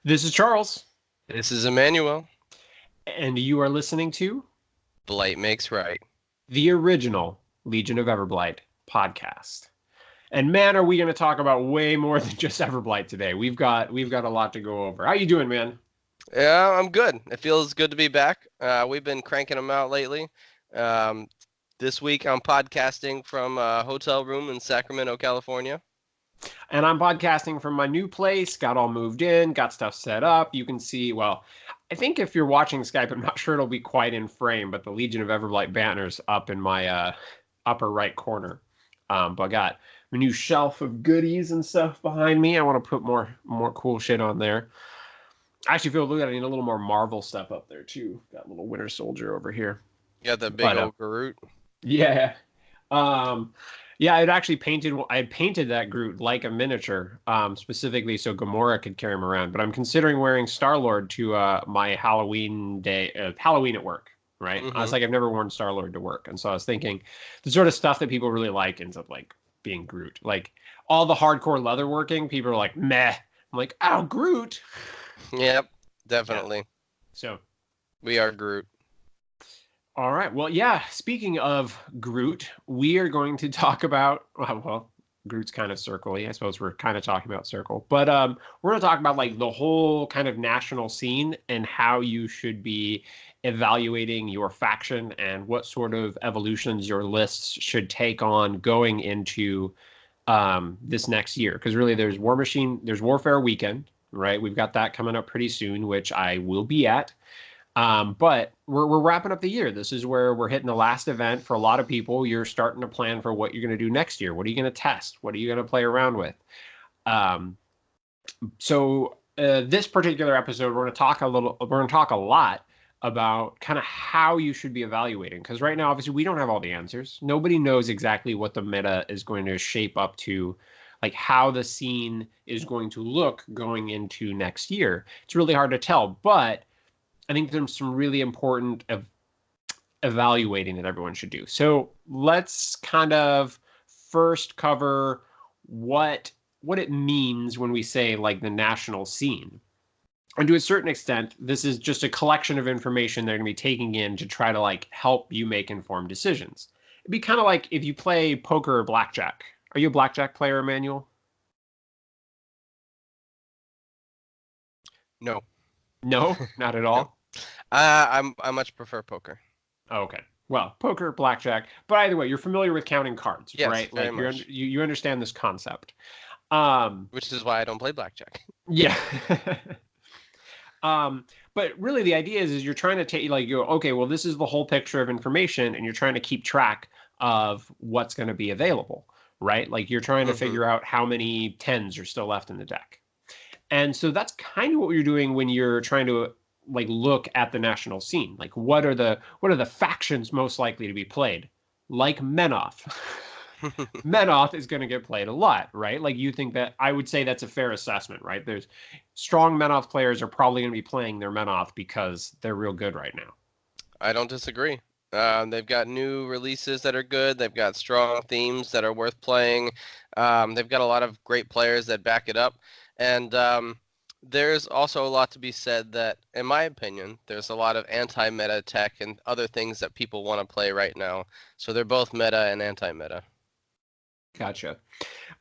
This is Charles, This is Emmanuel. and you are listening to Blight makes right. the original Legion of Everblight podcast. And man, are we going to talk about way more than just Everblight today? We've got a lot to go over. How you doing, man? Yeah, I'm good. It feels good to be back. We've been cranking them out lately. Um, this week I'm podcasting from a hotel room in Sacramento, California. And I'm podcasting from my new place. Got all moved in, got stuff set up. You can see, well, I think if you're watching Skype, I'm not sure it'll be quite in frame, but the Legion of Everblight banner's up in my upper right corner. But I got a new shelf of goodies and stuff behind me. I want to put more cool shit on there. I actually feel look at I need a little more Marvel stuff up there too. Got a little Winter Soldier over here. Got the big But old Groot. yeah. Um yeah, I had painted that Groot like a miniature, specifically so Gamora could carry him around. But I'm considering wearing Star-Lord to my Halloween at work, right? I was hmm like, I've never worn Star-Lord to work. And so I was thinking the sort of stuff that people really like ends up like being Groot. Like all the hardcore leatherworking, people are like, meh. I'm like, oh, Groot. Yep, Yeah. definitely. So We are Groot. all right. Well, yeah. Speaking of Groot, we are going to talk about Groot's kind of circle-y. I suppose we're kind of talking about circle, but we're going to talk about like the whole kind of national scene and how you should be evaluating your faction and what sort of evolutions your lists should take on going into this next year. Because really, there's Warfare Weekend, right? We've got that coming up pretty soon, which I will be at. But we're wrapping up the year. This is where we're hitting the last event for a lot of people. You're starting to plan for what you're going to do next year. What are you going to test? What are you going to play around with? Um, this particular episode, we're going to talk a lot about kind of how you should be evaluating. Because right now, obviously, we don't have all the answers. Nobody knows exactly what the meta is going to shape up to, like how the scene is going to look going into next year. It's really hard to tell, but I think there's some really important evaluating that everyone should do. So let's kind of first cover what it means when we say like the national scene. And to a certain extent, this is just a collection of information they're going to be taking in to try to like help you make informed decisions. It'd be kind of like if you play poker or blackjack. Are you a blackjack player, Emmanuel? No, No, not at no. all. I much prefer poker. Okay. Well, poker, blackjack, but either way, you're familiar with counting cards, Yes, right? very Like much. you understand this concept. Um, Which is why I don't play blackjack. yeah. But really the idea is you're trying to take like you go, okay, well, this is the whole picture of information, and you're trying to keep track of what's going to be available, right? Like you're trying to hmm figure out how many tens are still left in the deck. And so that's kind of what you're doing when you're trying to like look at the national scene. Like what are the factions most likely to be played? Like Menoth. Menoth is going to get played a lot, right? Like you think that I would say that's a fair assessment, right? There's strong Menoth players are probably going to be playing their Menoth because they're real good right now. I don't disagree. They've got new releases that are good. They've got strong themes that are worth playing. They've got a lot of great players that back it up. And there's also a lot to be said that, in my opinion, there's a lot of anti-meta tech and other things that people want to play right now. So they're both meta and anti-meta. Gotcha.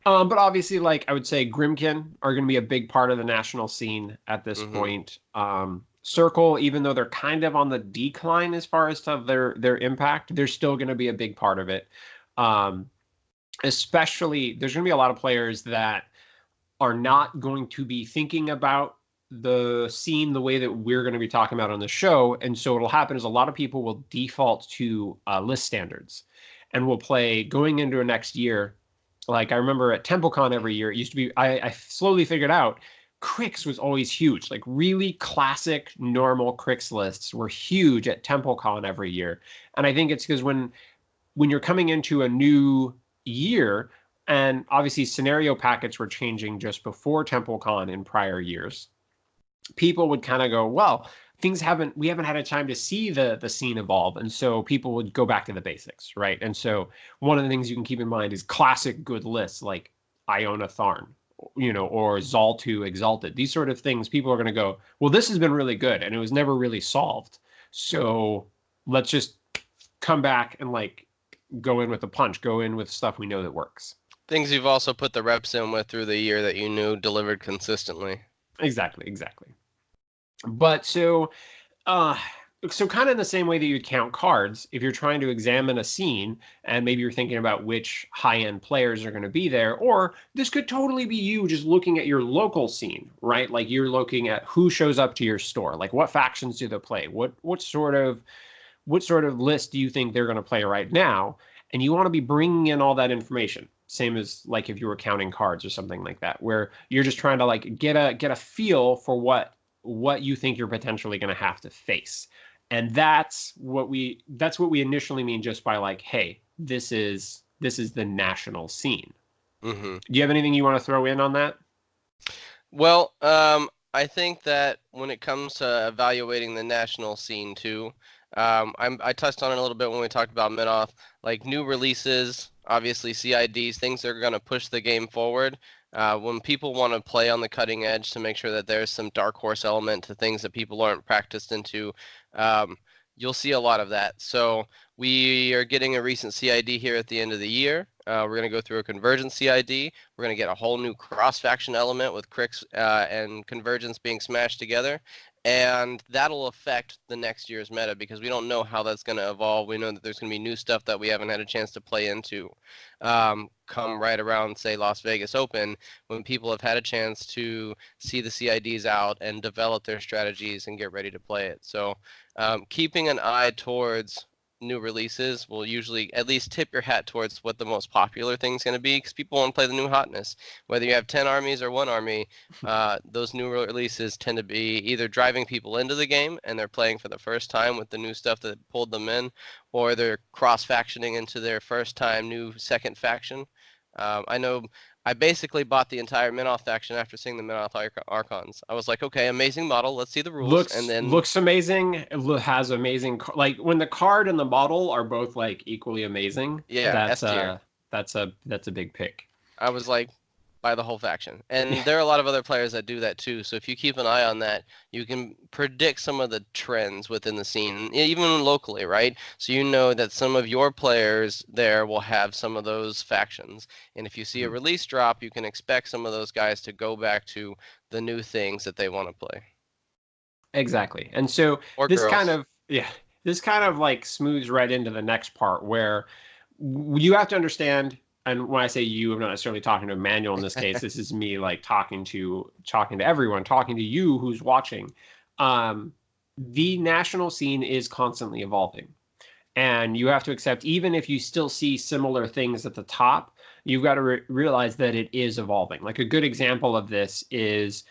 But obviously, like I would say, Grimkin are going to be a big part of the national scene at this hmm point. Circle, even though they're kind of on the decline as far as to their impact, they're still going to be a big part of it. Um, Especially, there's going to be a lot of players that are not going to be thinking about the scene the way that we're going to be talking about on the show. And so what'll happen is a lot of people will default to list standards and will play going into a next year. Like I remember at TempleCon every year, it used to be, I slowly figured out Crix was always huge. Like really classic, normal Crix lists were huge at TempleCon every year. And I think it's because when you're coming into a new year, and obviously scenario packets were changing just before TempleCon in prior years, people would kind of go, well, we haven't had a time to see the scene evolve, and so people would go back to the basics, right? And so one of the things you can keep in mind is classic good lists like Iona Tharn or Zaltu Exalted. These sort of things, people are going to go, well, this has been really good and it was never really solved. So let's just come back and like go in with a punch, go in with stuff we know that works. Things you've also put the reps in with through the year that you knew delivered consistently. Exactly. But so kind of in the same way that you'd count cards, if you're trying to examine a scene and maybe you're thinking about which high-end players are going to be there, or this could totally be you just looking at your local scene, right? Like you're looking at who shows up to your store, like what factions do they play, what sort of list do you think they're going to play right now, and you want to be bringing in all that information. Same as like if you were counting cards or something like that, where you're just trying to like get a feel for what you think you're potentially going to have to face. And that's what we initially mean just by like, hey, this is the national scene. Mm-hmm. Do you have anything you want to throw in on that? Well, I think that when it comes to evaluating the national scene too, I touched on it a little bit when we talked about Minoth, like new releases, obviously CIDs, things that are going to push the game forward. When people want to play on the cutting edge to make sure that there's some dark horse element to things that people aren't practiced into, you'll see a lot of that. So we are getting a recent CID here at the end of the year. We're going to go through a convergence CID. We're going to get a whole new cross-faction element with Crix and convergence being smashed together. And that'll affect the next year's meta because we don't know how that's going to evolve. We know that there's going to be new stuff that we haven't had a chance to play into come right around, say, Las Vegas Open, when people have had a chance to see the CIDs out and develop their strategies and get ready to play it. So keeping an eye towards new releases will usually at least tip your hat towards what the most popular thing's going to be because people want to play the new hotness. Whether you have 10 armies or one army, those new releases tend to be either driving people into the game and they're playing for the first time with the new stuff that pulled them in, or they're cross-factioning into their first time new second faction. I know I basically bought the entire Minoth faction after seeing the Minoth Archons. I was like, okay, amazing model. Let's see the rules. And then Looks amazing. It has amazing like when the card and the model are both like equally amazing. yeah, S tier. That's a big pick. I was like, buy the whole faction. And there are a lot of other players that do that too. So if you keep an eye on that, you can predict some of the trends within the scene, even locally, right? So you know that some of your players there will have some of those factions. And if you see a release drop, you can expect some of those guys to go back to the new things that they want to play. Exactly. And so Or this girls. this kind of like smooths right into the next part where you have to understand, and when I say you, I'm not necessarily talking to Emmanuel in this case. This is me like talking to everyone, talking to you who's watching. The national scene is constantly evolving. And you have to accept, even if you still see similar things at the top, you've got to realize that it is evolving. Like a good example of this is,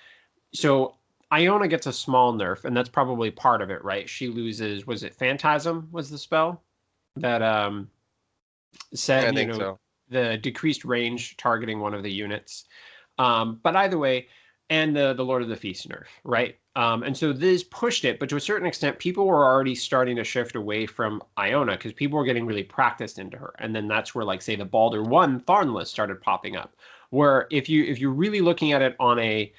so Iona gets a small nerf, and that's probably part of it, right? She loses, was it Phantasm was the spell that said, I think so. the decreased range targeting one of the units. But either way, and the Lord of the Feast nerf, right? And so this pushed it, but to a certain extent, people were already starting to shift away from Iona because people were getting really practiced into her. And then that's where, like, say, the Baldur 1 Tharn list started popping up. Where if you're really looking at it on a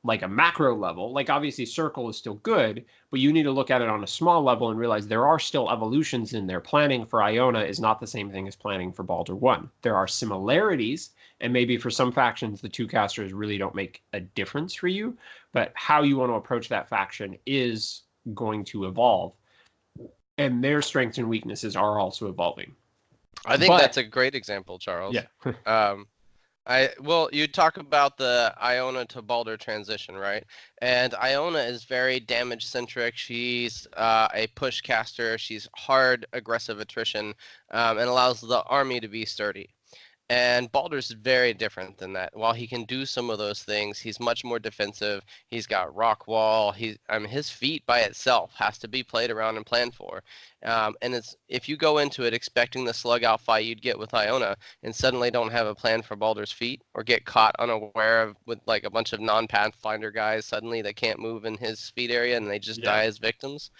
like a macro level, like obviously Circle is still good, but you need to look at it on a small level and realize there are still evolutions in there. Planning for Iona is not the same thing as planning for Baldur 1. There are similarities, and maybe for some factions, the two casters really don't make a difference for you, but how you want to approach that faction is going to evolve. And their strengths and weaknesses are also evolving. I think that's a great example, Charles. Yeah. Well, you talk about the Iona to Baldur transition, right? And Iona is very damage centric. She's a push caster. She's hard, aggressive attrition, and allows the army to be sturdy. And Baldur's very different than that. While he can do some of those things, he's much more defensive. He's got rock wall. His feat by itself has to be played around and planned for. And it's if you go into it expecting the slug out fight you'd get with Iona, and suddenly don't have a plan for Baldur's feat, or get caught unaware of with like a bunch of non-Pathfinder guys suddenly that can't move in his feat area and they just die as victims,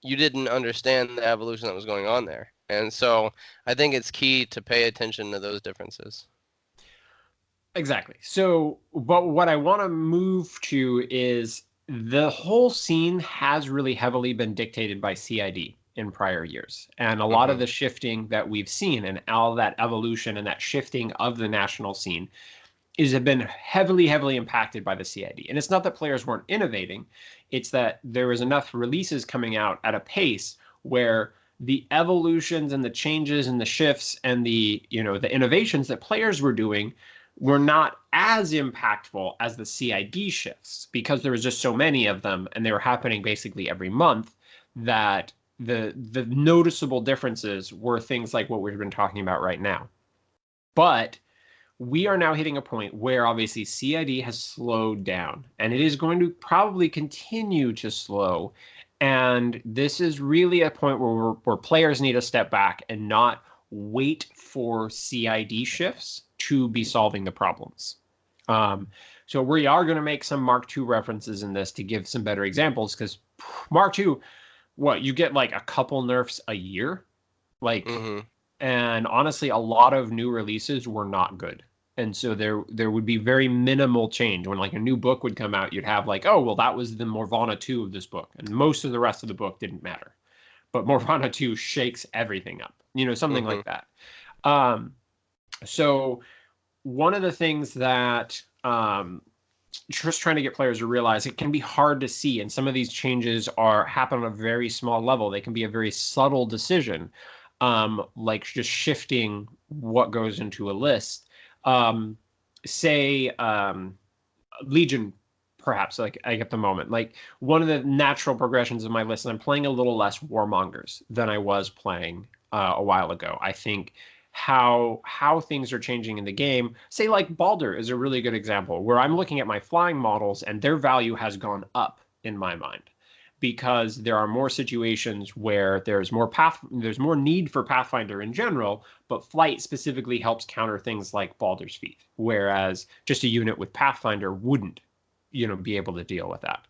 you didn't understand the evolution that was going on there. And so I think it's key to pay attention to those differences. Exactly. So, but what I want to move to is the whole scene has really heavily been dictated by CID in prior years. And a lot of Mm-hmm. the shifting that we've seen and all that evolution and that shifting of the national scene is have been heavily, heavily impacted by the CID. And it's not that players weren't innovating, it's that there was enough releases coming out at a pace where the evolutions and the changes and the shifts and the the innovations that players were doing were not as impactful as the CID shifts because there was just so many of them and they were happening basically every month that the noticeable differences were things like what we've been talking about right now. But we are now hitting a point where obviously CID has slowed down and it is going to probably continue to slow. And this is really a point where players need to step back and not wait for CID shifts to be solving the problems. So we are going to make some Mark II references in this to give some better examples because Mark II, what you get like a couple nerfs a year, like, Mm-hmm. and honestly, a lot of new releases were not good. And so there would be very minimal change when like a new book would come out. You'd have like, oh well, that was the Morvana 2 of this book, and most of the rest of the book didn't matter. But Morvana 2 shakes everything up, something Mm-hmm. like that. Um, so one of the things that just trying to get players to realize it can be hard to see, and some of these changes are happen on a very small level. They can be a very subtle decision, like just shifting what goes into a list. Um, say Legion, perhaps like at the moment, like one of the natural progressions of my list. And I'm playing a little less Warmongers than I was playing a while ago. I think how things are changing in the game. Say like Baldur is a really good example where I'm looking at my flying models and their value has gone up in my mind because there are more situations where there's more need for Pathfinder in general, but flight specifically helps counter things like Baldur's Feet, whereas just a unit with Pathfinder wouldn't, be able to deal with that.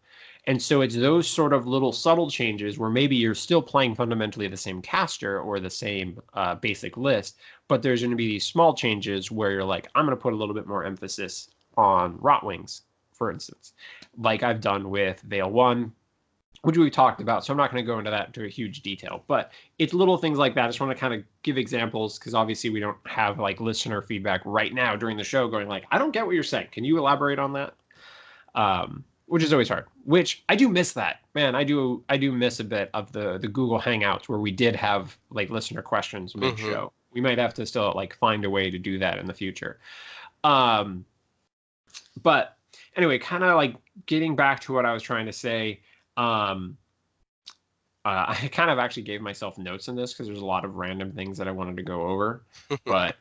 And so it's those sort of little subtle changes where maybe you're still playing fundamentally the same caster or the same basic list, but there's going to be these small changes where you're like, I'm going to put a little bit more emphasis on Rotwings, for instance, like I've done with Veil 1, which we talked about. So I'm not going to go into that into a huge detail, but it's little things like that. I just want to kind of give examples because obviously we don't have like listener feedback right now during the show going like, I don't get what you're saying. Can you elaborate on that? Which is always hard. Which I do miss that, man. I do miss a bit of the Google Hangouts where we did have like listener questions mid Mm-hmm. show. We might have to still like find a way to do that in the future. Um, but anyway, kind of like getting back to what I was trying to say. Um, I kind of actually gave myself notes in this because there's a lot of random things that I wanted to go over, but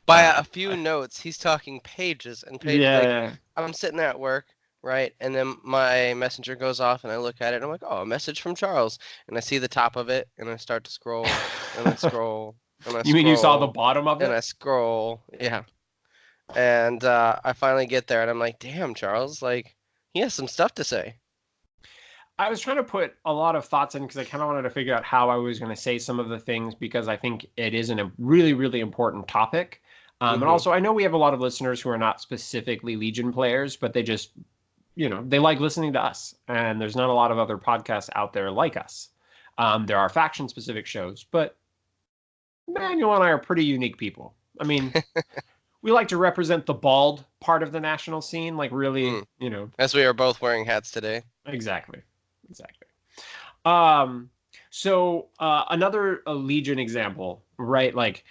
By uh, a few notes, he's talking pages and pages. Like yeah. I'm sitting there at work, right? And then my messenger goes off, and I look at it, and I'm like, "Oh, a message from Charles." And I see the top of it, and I start to scroll, and I scroll, and I You mean you saw the scroll, bottom of and I it? scroll. Yeah. And I finally get there, and I'm like, "Damn, Charles! Like, he has some stuff to say." I was trying to put a lot of thoughts in because I kind of wanted to figure out how I was going to say some of the things because I think it is a really, really important topic. And Mm-hmm. also, I know we have a lot of listeners who are not specifically Legion players, but they just, they like listening to us. And there's not a lot of other podcasts out there like us. There are faction specific shows, but Manuel and I are pretty unique people. I mean, we like to represent the bald part of the national scene, like really, Mm. As we are both wearing hats today. exactly. Exactly. Um, so another Legion example, right? Like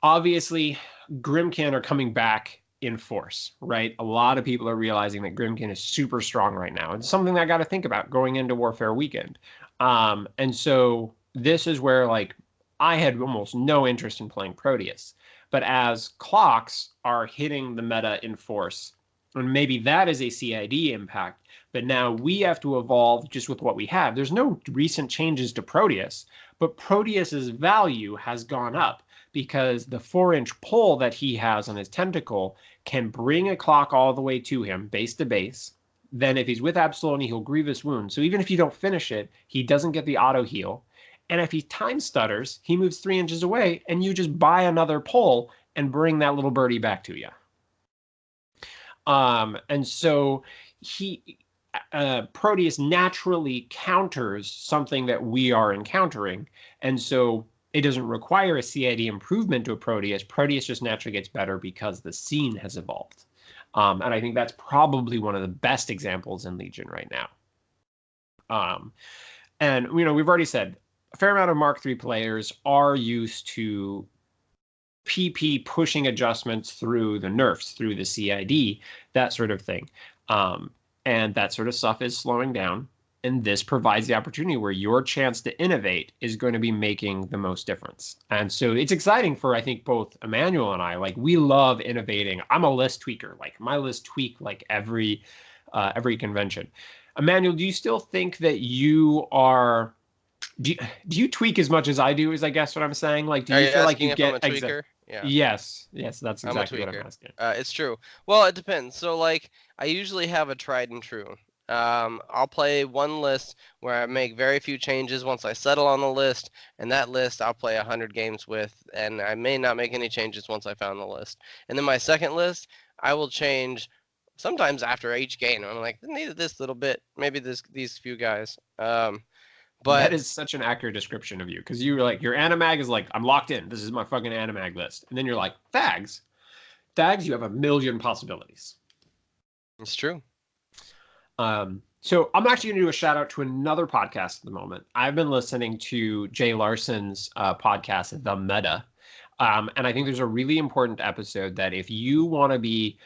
obviously Grimkin are coming back in force, right? A lot of people are realizing that Grimkin is super strong right now. It's something that I got to think about going into Warfare Weekend. And so this is where like I had almost no interest in playing Proteus, but as clocks are hitting the meta in force, and maybe that is a CID impact, but now we have to evolve just with what we have. There's no recent changes to Proteus, but Proteus's value has gone up because the 4-inch pole that he has on his tentacle can bring a clock all the way to him, base to base. Then if he's with Absoloni, he'll grievous wound. So even if you don't finish it, he doesn't get the auto heal. And if he time stutters, he moves 3 inches away, and you just buy another pole and bring that little birdie back to you. And so Proteus naturally counters something that we are encountering. And so it doesn't require a CID improvement to a Proteus. Proteus just naturally gets better because the scene has evolved. And I think that's probably one of the best examples in Legion right now. And, we've already said a fair amount of Mark III players are used to PP pushing adjustments through the nerfs, through the CID, that sort of thing. And that sort of stuff is slowing down. And this provides the opportunity where your chance to innovate is going to be making the most difference. And so it's exciting for, I think, both Emmanuel and I. Like, we love innovating. I'm a list tweaker. Like, my list tweak like every convention. Emmanuel, do you still think that you are... Do you tweak as much as I do, is I guess what I'm saying? Like, do you feel like you get... I'm a tweaker? Yeah. Yes, that's exactly what I'm asking. It's true. Well, it depends. So, like, I usually have a tried and true. I'll play one list where I make very few changes once I settle on the list, and that list I'll play 100 games with, and I may not make any changes once I found the list. And then my second list, I will change sometimes after each game. I'm like, I needed this little bit, maybe these few guys. But that is such an accurate description of you, because you're like, your animag is like, I'm locked in. This is my fucking animag list. And then you're like, Thags, you have a million possibilities. It's true. So I'm actually going to do a shout out to another podcast at the moment. I've been listening to Jay Larson's podcast, The Meta. And I think there's a really important episode that if you want to be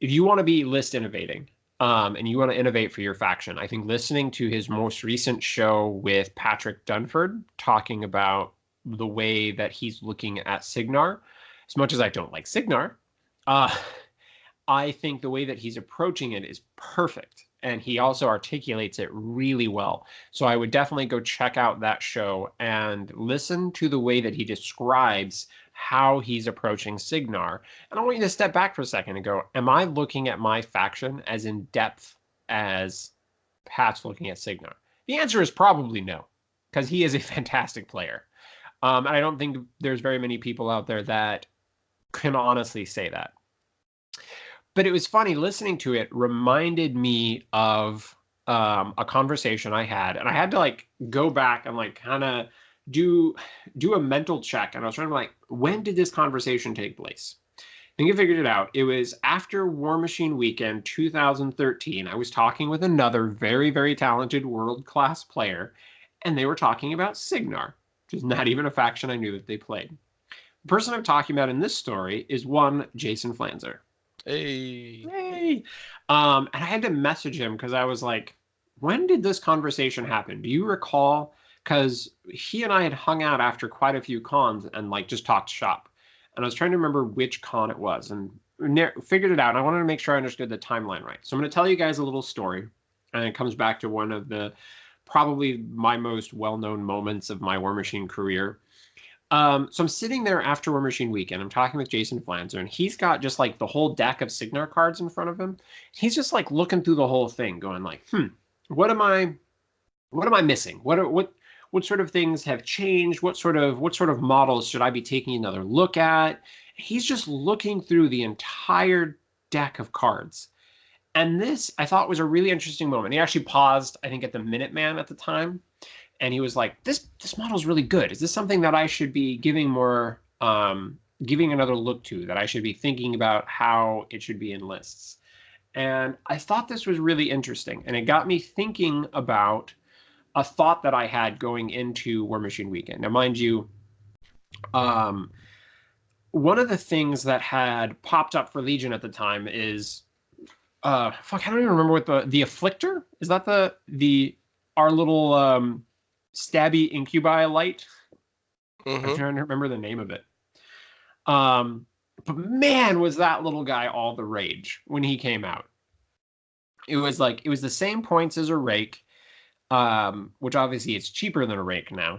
list innovating, and you want to innovate for your faction, I think listening to his most recent show with Patrick Dunford, talking about the way that he's looking at Cygnar, as much as I don't like Cygnar, I think the way that he's approaching it is perfect. And he also articulates it really well. So I would definitely go check out that show and listen to the way that he describes how he's approaching Cygnar. And I want you to step back for a second and go, am I looking at my faction as in depth as Pat's looking at Cygnar? The answer is probably no, because he is a fantastic player. And I don't think there's very many people out there that can honestly say that. But it was funny, listening to it reminded me of a conversation I had, and I had to like go back and like kind of do a mental check. And I was trying to like, when did this conversation take place? I think I figured it out. It was after Warmachine Weekend 2013. I was talking with another very, very talented world-class player, and they were talking about Cygnar, which is not even a faction I knew that they played. The person I'm talking about in this story is one Jason Flanzer. Hey. And I had to message him because I was like, when did this conversation happen? Do you recall? Because he and I had hung out after quite a few cons and like just talked shop. And I was trying to remember which con it was and figured it out. And I wanted to make sure I understood the timeline right. So I'm going to tell you guys a little story. And it comes back to one of the probably my most well-known moments of my Warmachine career. So I'm sitting there after Warmachine Weekend. I'm talking with Jason Flanzer, and he's got just like the whole deck of Cygnar cards in front of him. He's just like looking through the whole thing, going like, what am I missing? What sort of things have changed? What sort of models should I be taking another look at? He's just looking through the entire deck of cards. And this, I thought, was a really interesting moment. He actually paused, I think, at the Minuteman at the time. And he was like, this model is really good. Is this something that I should be giving another look to, that I should be thinking about how it should be in lists? And I thought this was really interesting. And it got me thinking about a thought that I had going into Warmachine Weekend. Now, mind you, one of the things that had popped up for Legion at the time is, I don't even remember what the Afflictor? Is that our little stabby incubi light? Mm-hmm. I'm trying to remember the name of it. But man, was that little guy all the rage when he came out. It was the same points as a Rake, which obviously it's cheaper than a Rake now.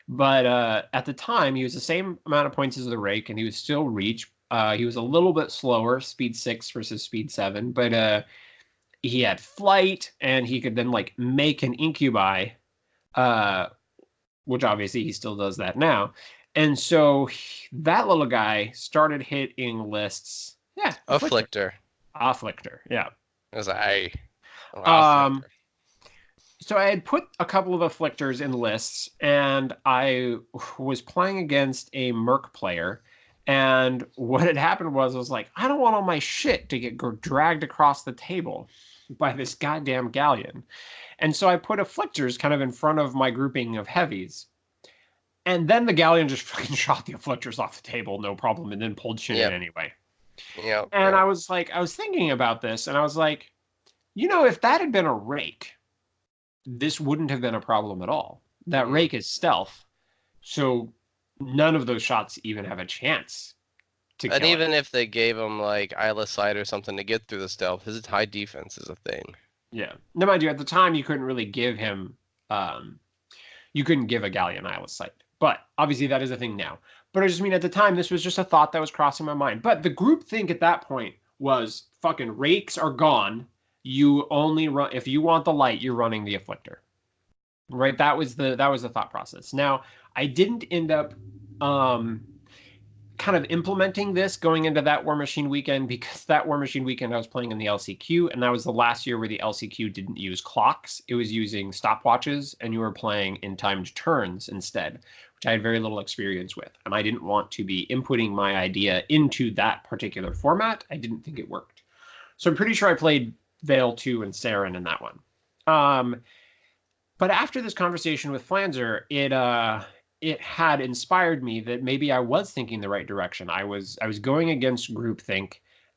But at the time, he was the same amount of points as the Rake, and he was still reach. He was a little bit slower, speed 6 versus speed 7, but he had flight, and he could then like make an incubi, which obviously he still does that now. And so that little guy started hitting lists. Yeah, Afflictor. Afflictor, yeah. It was a Um, Afflictor. so I had put a couple of afflictors in lists, and I was playing against a Merc player. And what had happened was, I was like, I don't want all my shit to get dragged across the table by this goddamn galleon. And so I put afflictors kind of in front of my grouping of heavies. And then the galleon just fucking shot the afflictors off the table, no problem, and then pulled shit in anyway. Yep. And I was thinking about this, and I was like, if that had been a rake, this wouldn't have been a problem at all. That rake is stealth, so none of those shots even have a chance to kill And even it. if they gave him like eyeless sight or something to get through the stealth, his high defense is a thing. Yeah. No, mind you, at the time you couldn't really give him you couldn't give a galleon eyeless sight. But obviously that is a thing now. But I just mean at the time this was just a thought that was crossing my mind. But the group think at that point was fucking rakes are gone. You only run if you want the light, you're running the afflictor. Right? That was the thought process. Now, I didn't end up kind of implementing this going into that War Machine weekend, because that War Machine weekend I was playing in the LCQ, and that was the last year where the LCQ didn't use clocks. It was using stopwatches, and you were playing in timed turns instead, which I had very little experience with. And I didn't want to be inputting my idea into that particular format. I didn't think it worked. So I'm pretty sure I played Veil 2 and Saren in that one. But after this conversation with Flanzer, it had inspired me that maybe I was thinking the right direction. I was going against groupthink,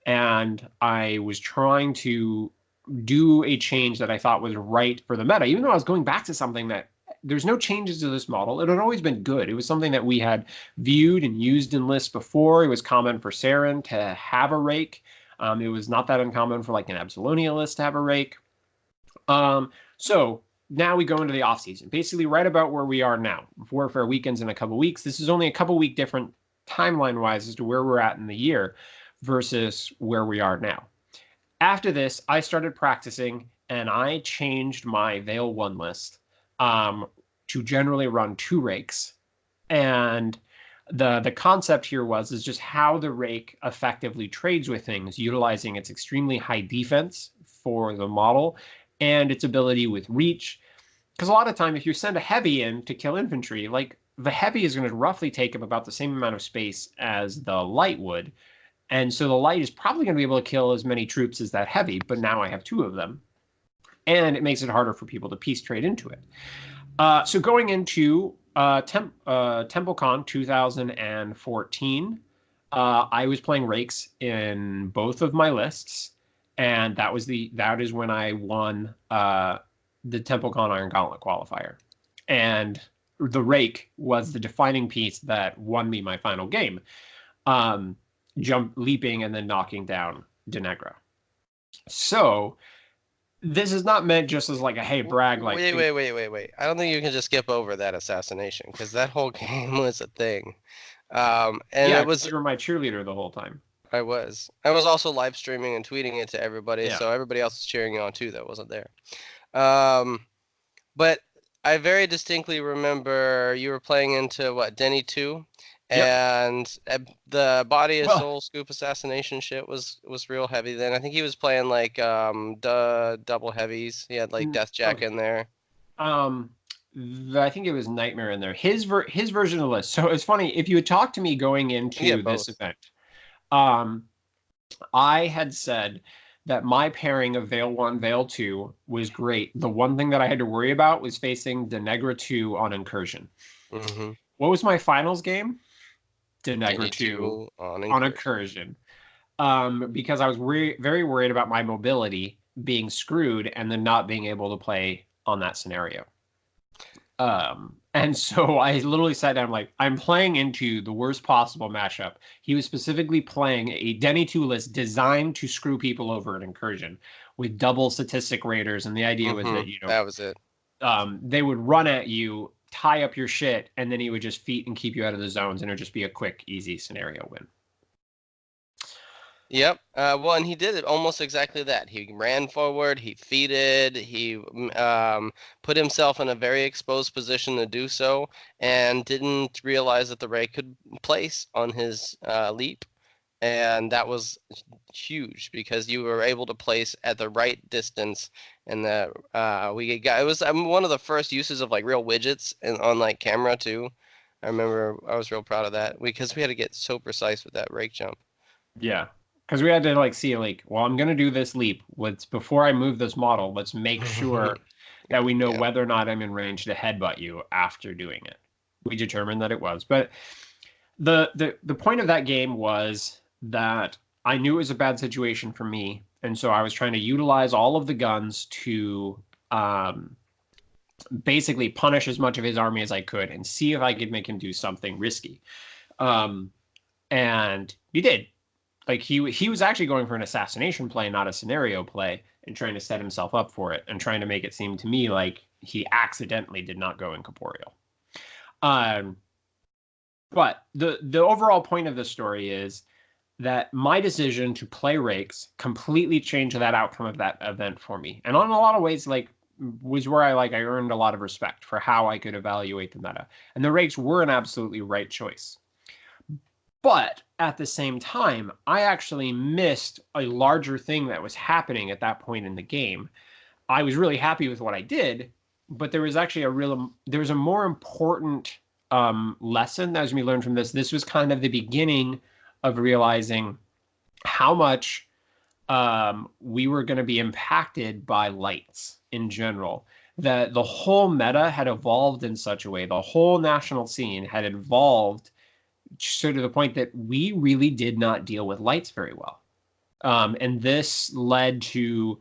and I was trying to do a change that I thought was right for the meta, even though I was going back to something that there's no changes to this model. It had always been good. It was something that we had viewed and used in lists before. It was common for Saren to have a rake. It was not that uncommon for like an Absolonia list to have a rake. So now we go into the off season, basically right about where we are now. Warfare weekends in a couple weeks. This is only a couple week different timeline wise as to where we're at in the year versus where we are now. After this, I started practicing, and I changed my Veil 1 list to generally run 2 rakes. And the concept here is just how the rake effectively trades with things, utilizing its extremely high defense for the model and its ability with reach. Because a lot of time, if you send a heavy in to kill infantry, like the heavy is going to roughly take up about the same amount of space as the light would. And so the light is probably going to be able to kill as many troops as that heavy, but now I have 2 of them. And it makes it harder for people to piece trade into it. So going into TempleCon 2014, I was playing rakes in both of my lists, and that is when I won the TempleCon Iron Gauntlet qualifier. And the rake was the defining piece that won me my final game. Leaping and then knocking down Denegra. So this is not meant just as like a hey brag. Like wait. I don't think you can just skip over that assassination, because that whole game was a thing. And yeah, it was you were my cheerleader the whole time. I was also live streaming and tweeting it to everybody, Yeah. so everybody else was cheering you on too that wasn't there. But I very distinctly remember you were playing into what, Denny 2? Yep. And the body of soul scoop assassination shit was real heavy then. I think he was playing like double heavies. He had like Deathjack in there. I think it was Nightmare in there. His version of the list. So it's funny, if you had talked to me going into this event, I had said that my pairing of Veil 1, Veil 2 was great. The one thing that I had to worry about was facing Denegra 2 on Incursion. Mm-hmm. What was my finals game? Denegra 2 on Incursion. Because I was very worried about my mobility being screwed and then not being able to play on that scenario. And so I literally sat down like, I'm playing into the worst possible matchup. He was specifically playing a Denny 2 list designed to screw people over at Incursion with double statistic raiders. And the idea was that, that was it. They would run at you, tie up your shit, and then he would just feat and keep you out of the zones, and it would just be a quick, easy scenario win. Yep. Well, and he did it almost exactly that. He ran forward, he feeded, he put himself in a very exposed position to do so, and didn't realize that the rake could place on his leap. and that was huge because you were able to place at the right distance, and the we got it was one of the first uses of like real widgets and on like camera too. I remember I was real proud of that because we had to get so precise with that rake jump. Yeah. Because we had to like see like, well, I'm gonna do this leap. Let's before I move this model, let's make sure that we know Yeah. whether or not I'm in range to headbutt you after doing it. We determined that it was. But the point of that game was that I knew it was a bad situation for me, and so I was trying to utilize all of the guns to basically punish as much of his army as I could and see if I could make him do something risky. Um, and he did. Like he was actually going for an assassination play, not a scenario play, and trying to set himself up for it, and trying to make it seem to me like he accidentally did not go incorporeal. Um, but the overall point of the story is that my decision to play rakes completely changed that outcome of that event for me, and on a lot of ways, like was where I earned a lot of respect for how I could evaluate the meta, and the rakes were an absolutely right choice. But at the same time, I actually missed a larger thing that was happening at that point in the game. I was really happy with what I did, but there was actually there was a more important lesson that was me learned from this. This was kind of the beginning of realizing how much we were going to be impacted by lights in general. That the whole meta had evolved in such a way, the whole national scene had evolved so to the point that we really did not deal with lights very well. And this led to,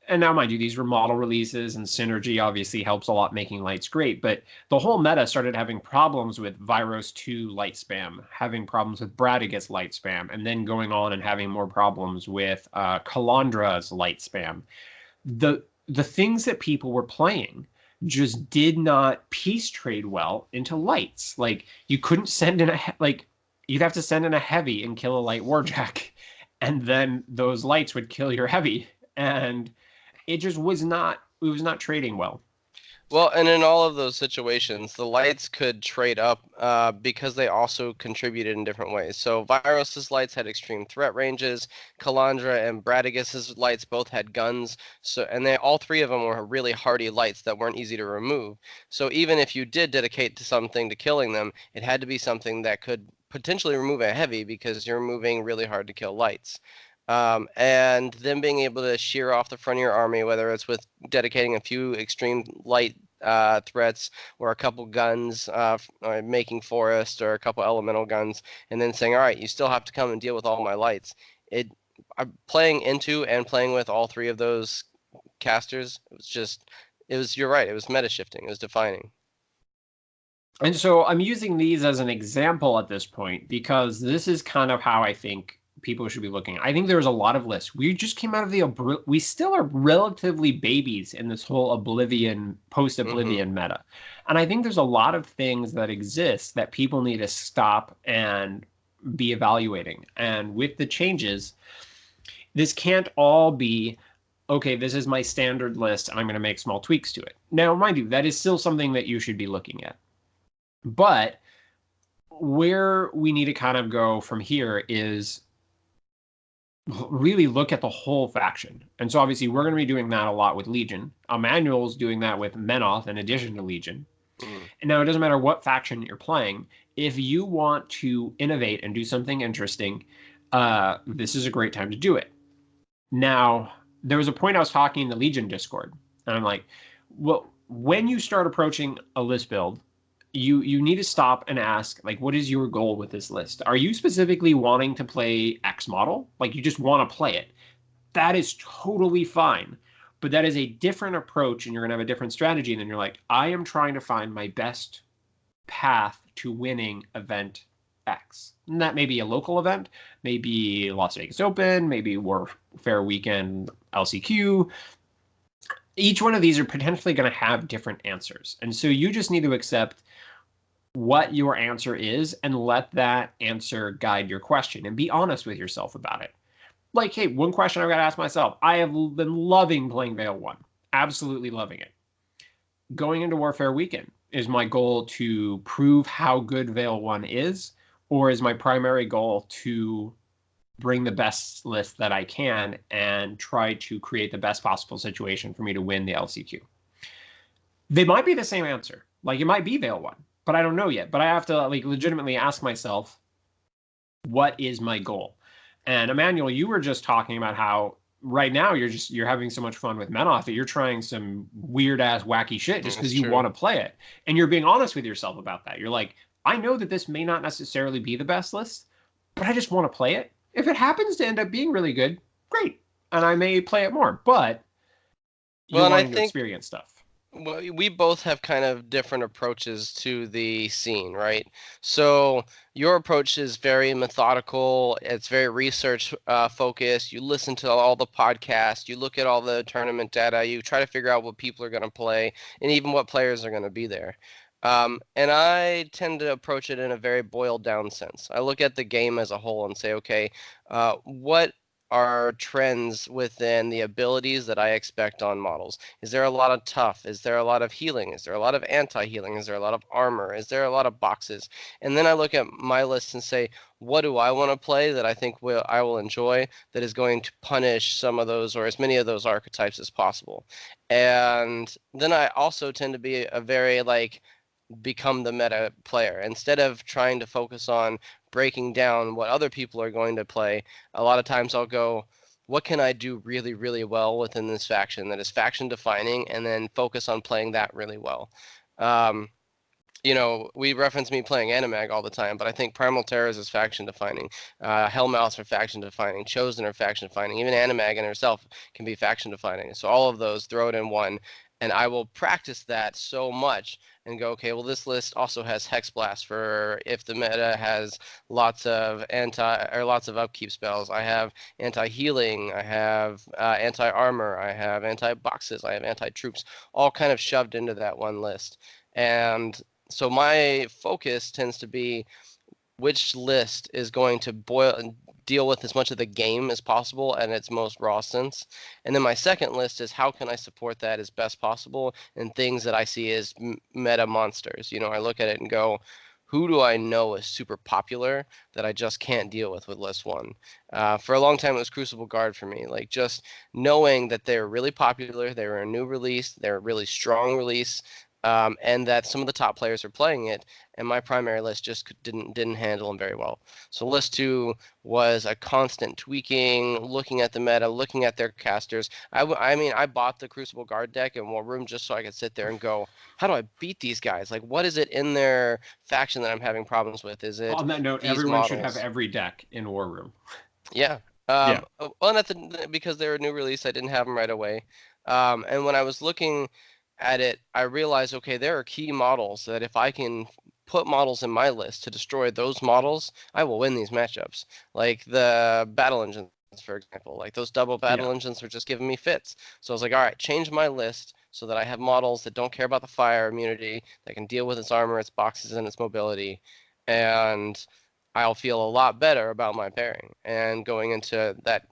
and now mind you, these were model releases, and Synergy obviously helps a lot making lights great, but the whole meta started having problems with Vyros 2 light spam, having problems with Bradigus light spam, and then going on and having more problems with Kalandra's light spam. The things that people were playing just did not peace trade well into lights. Like you couldn't send in like you'd have to send in a heavy and kill a light warjack, and then those lights would kill your heavy, and it was not trading well. Well, and in all of those situations, the lights could trade up because they also contributed in different ways. So Virus's lights had extreme threat ranges. Kalandra and Bradigus's lights both had guns. So and they all three of them were really hardy lights that weren't easy to remove. So even if you did dedicate to something to killing them, it had to be something that could potentially remove a heavy because you're moving really hard to kill lights. And then being able to shear off the front of your army, whether it's with dedicating a few extreme light threats or a couple guns, or making forest or a couple elemental guns, and then saying, all right, you still have to come and deal with all my lights. I'm playing into and playing with all three of those casters. You're right. It was meta shifting. It was defining. And so I'm using these as an example at this point because this is kind of how I think people should be looking. I think there's a lot of lists. We just came out of we still are relatively babies in this whole Oblivion, post-Oblivion meta. And I think there's a lot of things that exist that people need to stop and be evaluating. And with the changes, this can't all be, okay, this is my standard list and I'm going to make small tweaks to it. Now, mind you, that is still something that you should be looking at. But where we need to kind of go from here is really look at the whole faction. And so obviously we're going to be doing that a lot with Legion. Emmanuel's doing that with Menoth in addition to Legion. And now it doesn't matter what faction you're playing. If you want to innovate and do something interesting, this is a great time to do it. Now, there was a point I was talking in the Legion Discord, and I'm like, well, when you start approaching a list build, you need to stop and ask, like, what is your goal with this list? Are you specifically wanting to play X model? Like, you just want to play it. That is totally fine. But that is a different approach, and you're going to have a different strategy. And then you're like, I am trying to find my best path to winning event X. And that may be a local event, maybe Las Vegas Open, maybe Warfare Weekend LCQ. Each one of these are potentially going to have different answers. And so you just need to accept what your answer is and let that answer guide your question and be honest with yourself about it. Like, hey, one question I've got to ask myself. I have been loving playing Veil 1. Absolutely loving it. Going into Warfare Weekend, is my goal to prove how good Veil 1 is, or is my primary goal to bring the best list that I can and try to create the best possible situation for me to win the LCQ. They might be the same answer. Like it might be Veil 1, but I don't know yet. But I have to like legitimately ask myself, what is my goal? And Emmanuel, you were just talking about how right now you're having so much fun with Menoth that you're trying some weird ass wacky shit just because you want to play it. And you're being honest with yourself about that. You're like, I know that this may not necessarily be the best list, but I just want to play it. If it happens to end up being really good, great. And I may play it more, but you're wanting to experience stuff. Well, we both have kind of different approaches to the scene, right? So your approach is very methodical. It's very research focused. You listen to all the podcasts. You look at all the tournament data. You try to figure out what people are going to play and even what players are going to be there. And I tend to approach it in a very boiled down sense. I look at the game as a whole and say, okay, what are trends within the abilities that I expect on models? Is there a lot of tough? Is there a lot of healing? Is there a lot of anti-healing? Is there a lot of armor? Is there a lot of boxes? And then I look at my list and say, what do I want to play that I think I will enjoy that is going to punish some of those or as many of those archetypes as possible? And then I also tend to be a very become the meta player. Instead of trying to focus on breaking down what other people are going to play, a lot of times I'll go, what can I do really, really well within this faction that is faction defining, and then focus on playing that really well. We reference me playing Animag all the time, but I think Primal Terrors is faction defining. Hellmouths are faction defining. Chosen are faction defining. Even Animag in herself can be faction defining. So all of those, throw it in one, and I will practice that so much and go, okay, well, this list also has Hex Blast for if the meta has lots of lots of upkeep spells. I have anti-healing, I have anti-armor, I have anti-boxes, I have anti-troops, all kind of shoved into that one list. And so my focus tends to be which list is going to deal with as much of the game as possible and its most raw sense. And then my second list is how can I support that as best possible and things that I see as meta monsters. I look at it and go, who do I know is super popular that I just can't deal with list one? For a long time, it was Crucible Guard for me. Like just knowing that they're really popular, they were a new release, they're a really strong release, and that some of the top players are playing it, and my primary list just didn't handle them very well. So list 2 was a constant tweaking, looking at the meta, looking at their casters. I bought the Crucible Guard deck in War Room just so I could sit there and go, how do I beat these guys? Like, what is it in their faction that I'm having problems with? Is it on that note, everyone should have every deck in War Room. Yeah. Well, because they were a new release, I didn't have them right away. And when I was looking at it, I realized, okay, there are key models that if I can put models in my list to destroy those models, I will win these matchups. Like the battle engines, for example, like those double battle engines were just giving me fits. So I was like, all right, change my list so that I have models that don't care about the fire immunity, that can deal with its armor, its boxes, and its mobility. And I'll feel a lot better about my pairing and going into that.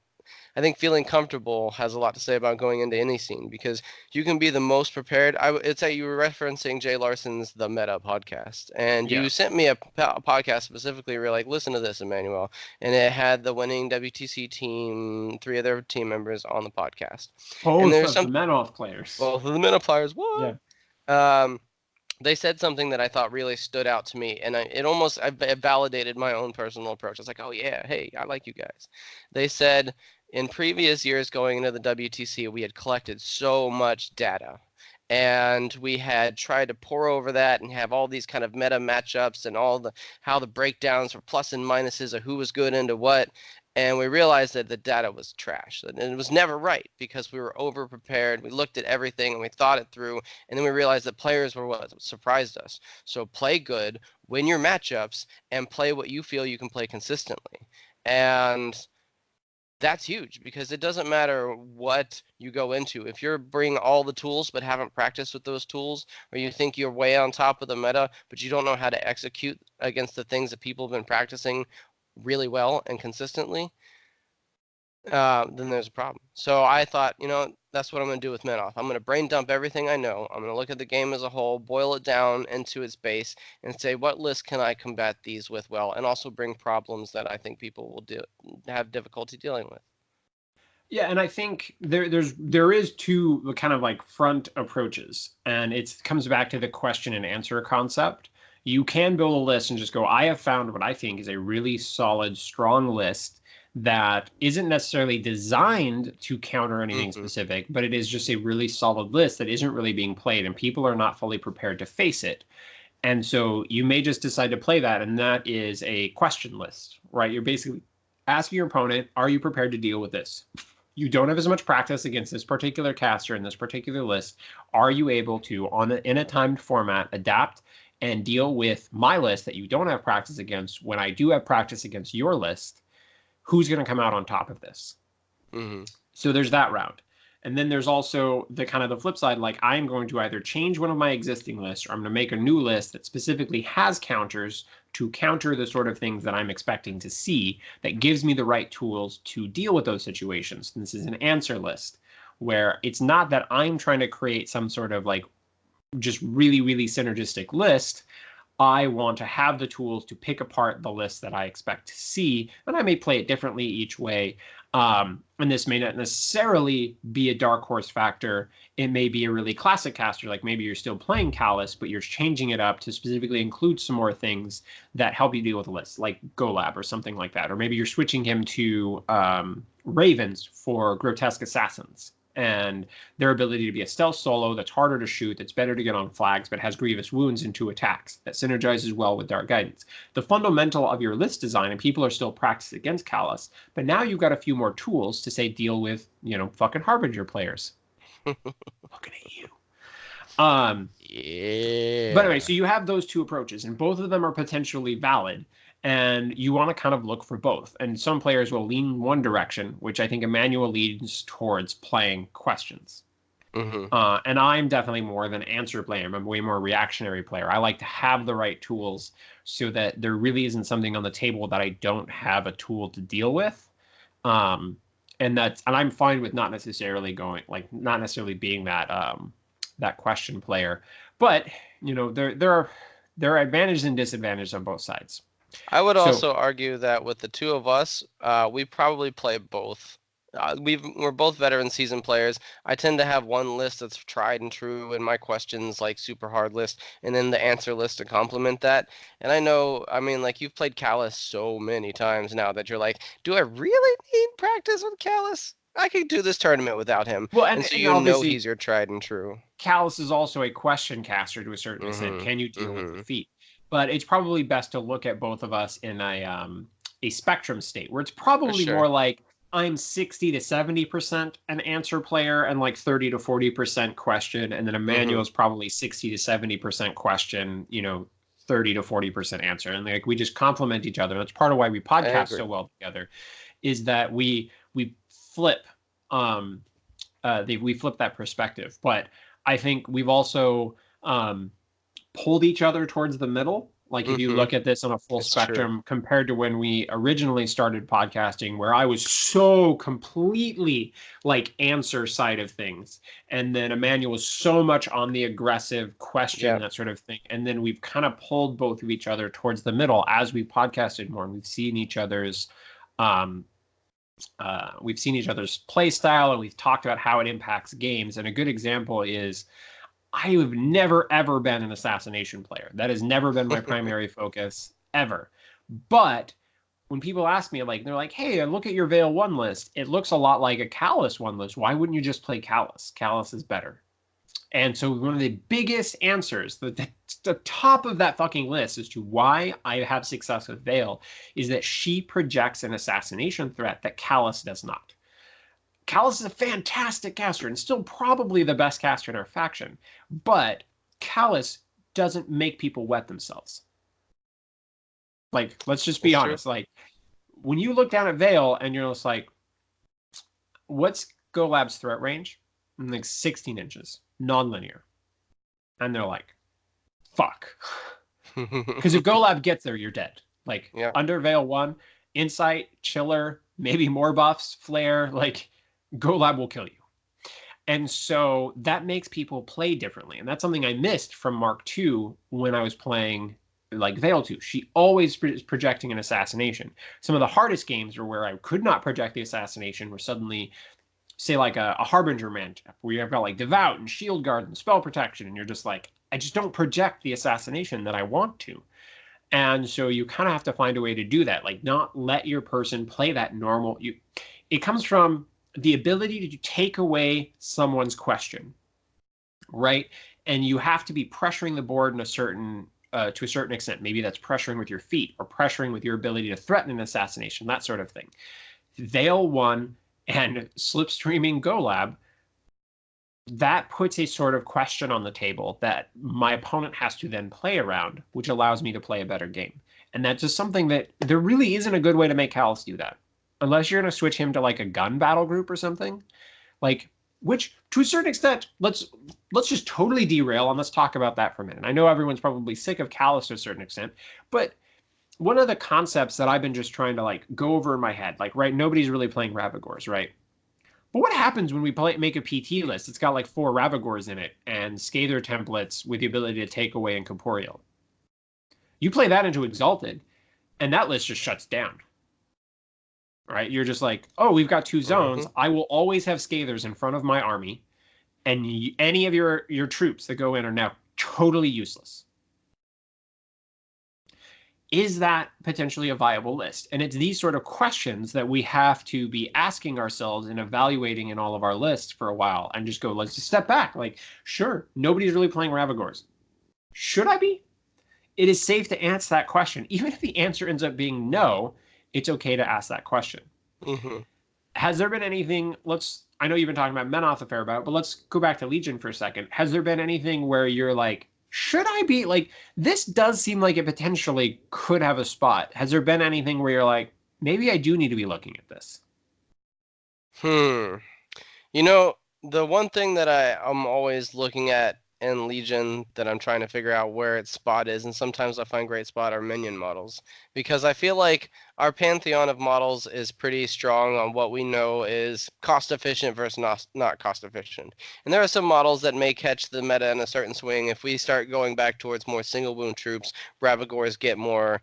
I think feeling comfortable has a lot to say about going into any scene because you can be the most prepared. It's that you were referencing Jay Larson's The Meta podcast, and you sent me a podcast specifically. You're like, listen to this, Emmanuel, and it had the winning WTC team, 3 of their team members on the podcast. Both and there's of the Menoth players. Both of the Menoth players. What? Yeah. They said something that I thought really stood out to me, and it validated my own personal approach. I was like, oh yeah, hey, I like you guys. They said in previous years going into the WTC, we had collected so much data, and we had tried to pour over that and have all these kind of meta matchups and how the breakdowns were plus and minuses of who was good into what. And we realized that the data was trash. And it was never right because we were over prepared. We looked at everything and we thought it through. And then we realized that players were what surprised us. So play good, win your matchups, and play what you feel you can play consistently. And that's huge because it doesn't matter what you go into. If you're bringing all the tools but haven't practiced with those tools, or you think you're way on top of the meta, but you don't know how to execute against the things that people have been practicing really well and consistently, then there's a problem. So I thought, that's what I'm going to do with Minoff. I'm going to brain dump everything I know. I'm going to look at the game as a whole, boil it down into its base, and say what list can I combat these with well, and also bring problems that I think people will have difficulty dealing with. Yeah, and I think there is two kind of like front approaches, and it comes back to the question and answer concept. You can build a list and just go, I have found what I think is a really solid, strong list that isn't necessarily designed to counter anything specific, but it is just a really solid list that isn't really being played, and people are not fully prepared to face it. And so you may just decide to play that, and that is a question list, right? You're basically asking your opponent, are you prepared to deal with this? You don't have as much practice against this particular caster in this particular list. Are you able to, in a timed format, adapt and deal with my list that you don't have practice against when I do have practice against your list? Who's going to come out on top of this? Mm-hmm. So there's that round. And then there's also the kind of the flip side, like I'm going to either change one of my existing lists or I'm going to make a new list that specifically has counters to counter the sort of things that I'm expecting to see that gives me the right tools to deal with those situations. And this is an answer list where it's not that I'm trying to create some sort of like just really, really synergistic list. I want to have the tools to pick apart the list that I expect to see, and I may play it differently each way. And this may not necessarily be a dark horse factor. It may be a really classic caster, like maybe you're still playing Callus, but you're changing it up to specifically include some more things that help you deal with a list, like Golab or something like that. Or maybe you're switching him to Ravens for Grotesque Assassins and their ability to be a stealth solo that's harder to shoot, that's better to get on flags, but has grievous wounds and 2 attacks, that synergizes well with Dark Guidance. The fundamental of your list design, and people are still practicing against Callus, but now you've got a few more tools to say deal with, fucking Harbinger players. Looking at you. Yeah. But anyway, so you have those two approaches, and both of them are potentially valid. And you want to kind of look for both. And some players will lean one direction, which I think Emmanuel leans towards playing questions. Mm-hmm. And I'm definitely more of an answer player. I'm a way more reactionary player. I like to have the right tools so that there really isn't something on the table that I don't have a tool to deal with. And I'm fine with not necessarily being that question player. But there are advantages and disadvantages on both sides. I would also argue that with the two of us, we probably play both. We're both veteran season players. I tend to have one list that's tried and true in my questions, like super hard list, and then the answer list to complement that. And I know, I mean, like you've played Callus so many times now that you're like, do I really need practice with Callus? I could do this tournament without him. Well, and so you know he's your tried and true. Callus is also a question caster to a certain extent. Can you deal with defeat? But it's probably best to look at both of us in a spectrum state where it's probably more like I'm 60 to 70% an answer player and like 30 to 40% question, and then Emmanuel's probably 60 to 70% question, 30 to 40% answer, and like we just complement each other. That's part of why we podcast so well together, is that we flip we flip that perspective. But I think we've also pulled each other towards the middle. Like if you look at this on a full spectrum compared to when we originally started podcasting, where I was so completely like answer side of things. And then Emmanuel was so much on the aggressive question, that sort of thing. And then we've kind of pulled both of each other towards the middle as we podcasted more, and we've seen each other's play style, and we've talked about how it impacts games. And a good example is I have never, ever been an assassination player. That has never been my primary focus, ever. But when people ask me, like, they're like, hey, look at your Veil 1 list. It looks a lot like a Callus 1 list. Why wouldn't you just play Callus? Callus is better. And so one of the biggest answers, the top of that fucking list as to why I have success with Veil, is that she projects an assassination threat that Callus does not. Callus is a fantastic caster and still probably the best caster in our faction, but Callus doesn't make people wet themselves. Like, let's just be honest. Like, when you look down at Veil and you're just like, what's Golab's threat range? Like 16 inches, non-linear. And they're like, fuck. Because if Golab gets there, you're dead. Like, under Veil 1, Insight, Chiller, maybe more buffs, flare, like Golab will kill you. And so that makes people play differently. And that's something I missed from Mark II when I was playing like Veil 2. She always is projecting an assassination. Some of the hardest games were where I could not project the assassination, where suddenly, say, like a Harbinger matchup, where you've got like Devout and Shield Guard and Spell Protection, and you're just like, I just don't project the assassination that I want to. And so you kind of have to find a way to do that, like not let your person play that normal. It comes from the ability to take away someone's question, right? And you have to be pressuring the board in a certain to a certain extent. Maybe that's pressuring with your feet or pressuring with your ability to threaten an assassination, that sort of thing. Veil 1 and Slipstreaming Golab, that puts a sort of question on the table that my opponent has to then play around, which allows me to play a better game. And that's just something that there really isn't a good way to make Callus do that. Unless you're going to switch him to like a gun battle group or something. Like, which to a certain extent, let's just totally derail and let's talk about that for a minute. I know everyone's probably sick of Callus to a certain extent, but one of the concepts that I've been just trying to like go over in my head, like, right, nobody's really playing Ravagores, right? But what happens when we make a PT list? It's got like 4 Ravagores in it and Scather templates with the ability to take away Incorporeal. You play that into Exalted, and that list just shuts down. Right? You're just like, oh, we've got 2 zones. I will always have Scathers in front of my army, and any of your troops that go in are now totally useless. Is that potentially a viable list? And it's these sort of questions that we have to be asking ourselves and evaluating in all of our lists for a while and just go, let's just step back. Like, sure, nobody's really playing Ravagores. Should I be? It is safe to answer that question. Even if the answer ends up being no, it's okay to ask that question. Mm-hmm. Has there been anything, I know you've been talking about Menoth a fair amount, but let's go back to Legion for a second. Has there been anything where you're like, should I be, like, this does seem like it potentially could have a spot. Has there been anything where you're like, maybe I do need to be looking at this? You know, the one thing that I'm always looking at in Legion that I'm trying to figure out where its spot is, and sometimes I find great spot, are minion models. Because I feel like our pantheon of models is pretty strong on what we know is cost efficient versus not cost efficient. And there are some models that may catch the meta in a certain swing. If we start going back towards more single wound troops, Ravagores get more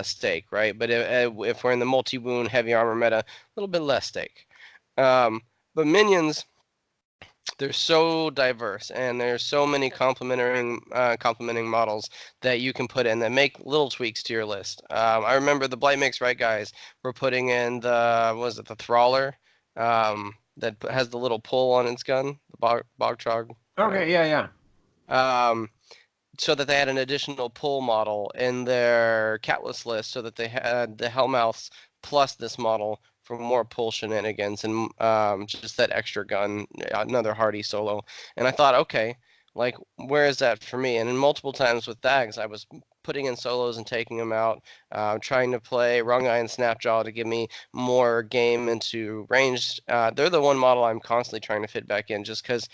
stake, right? But if we're in the multi-wound heavy armor meta, a little bit less stake. But minions, they're so diverse, and there's so many complementing models that you can put in that make little tweaks to your list. I remember the Blight Makes Right guys were putting in the Thrallar that has the little pull on its gun, the Bogtrog. Okay, yeah. So that they had an additional pull model in their Catalyst list, so that they had the Hellmouths plus this model for more pull shenanigans and just that extra gun, another hardy solo. And I thought, okay, like, where is that for me? And multiple times with Dags, I was putting in solos and taking them out, trying to play Wrong Eye and Snapjaw to give me more game into ranged. They're the one model I'm constantly trying to fit back in, just because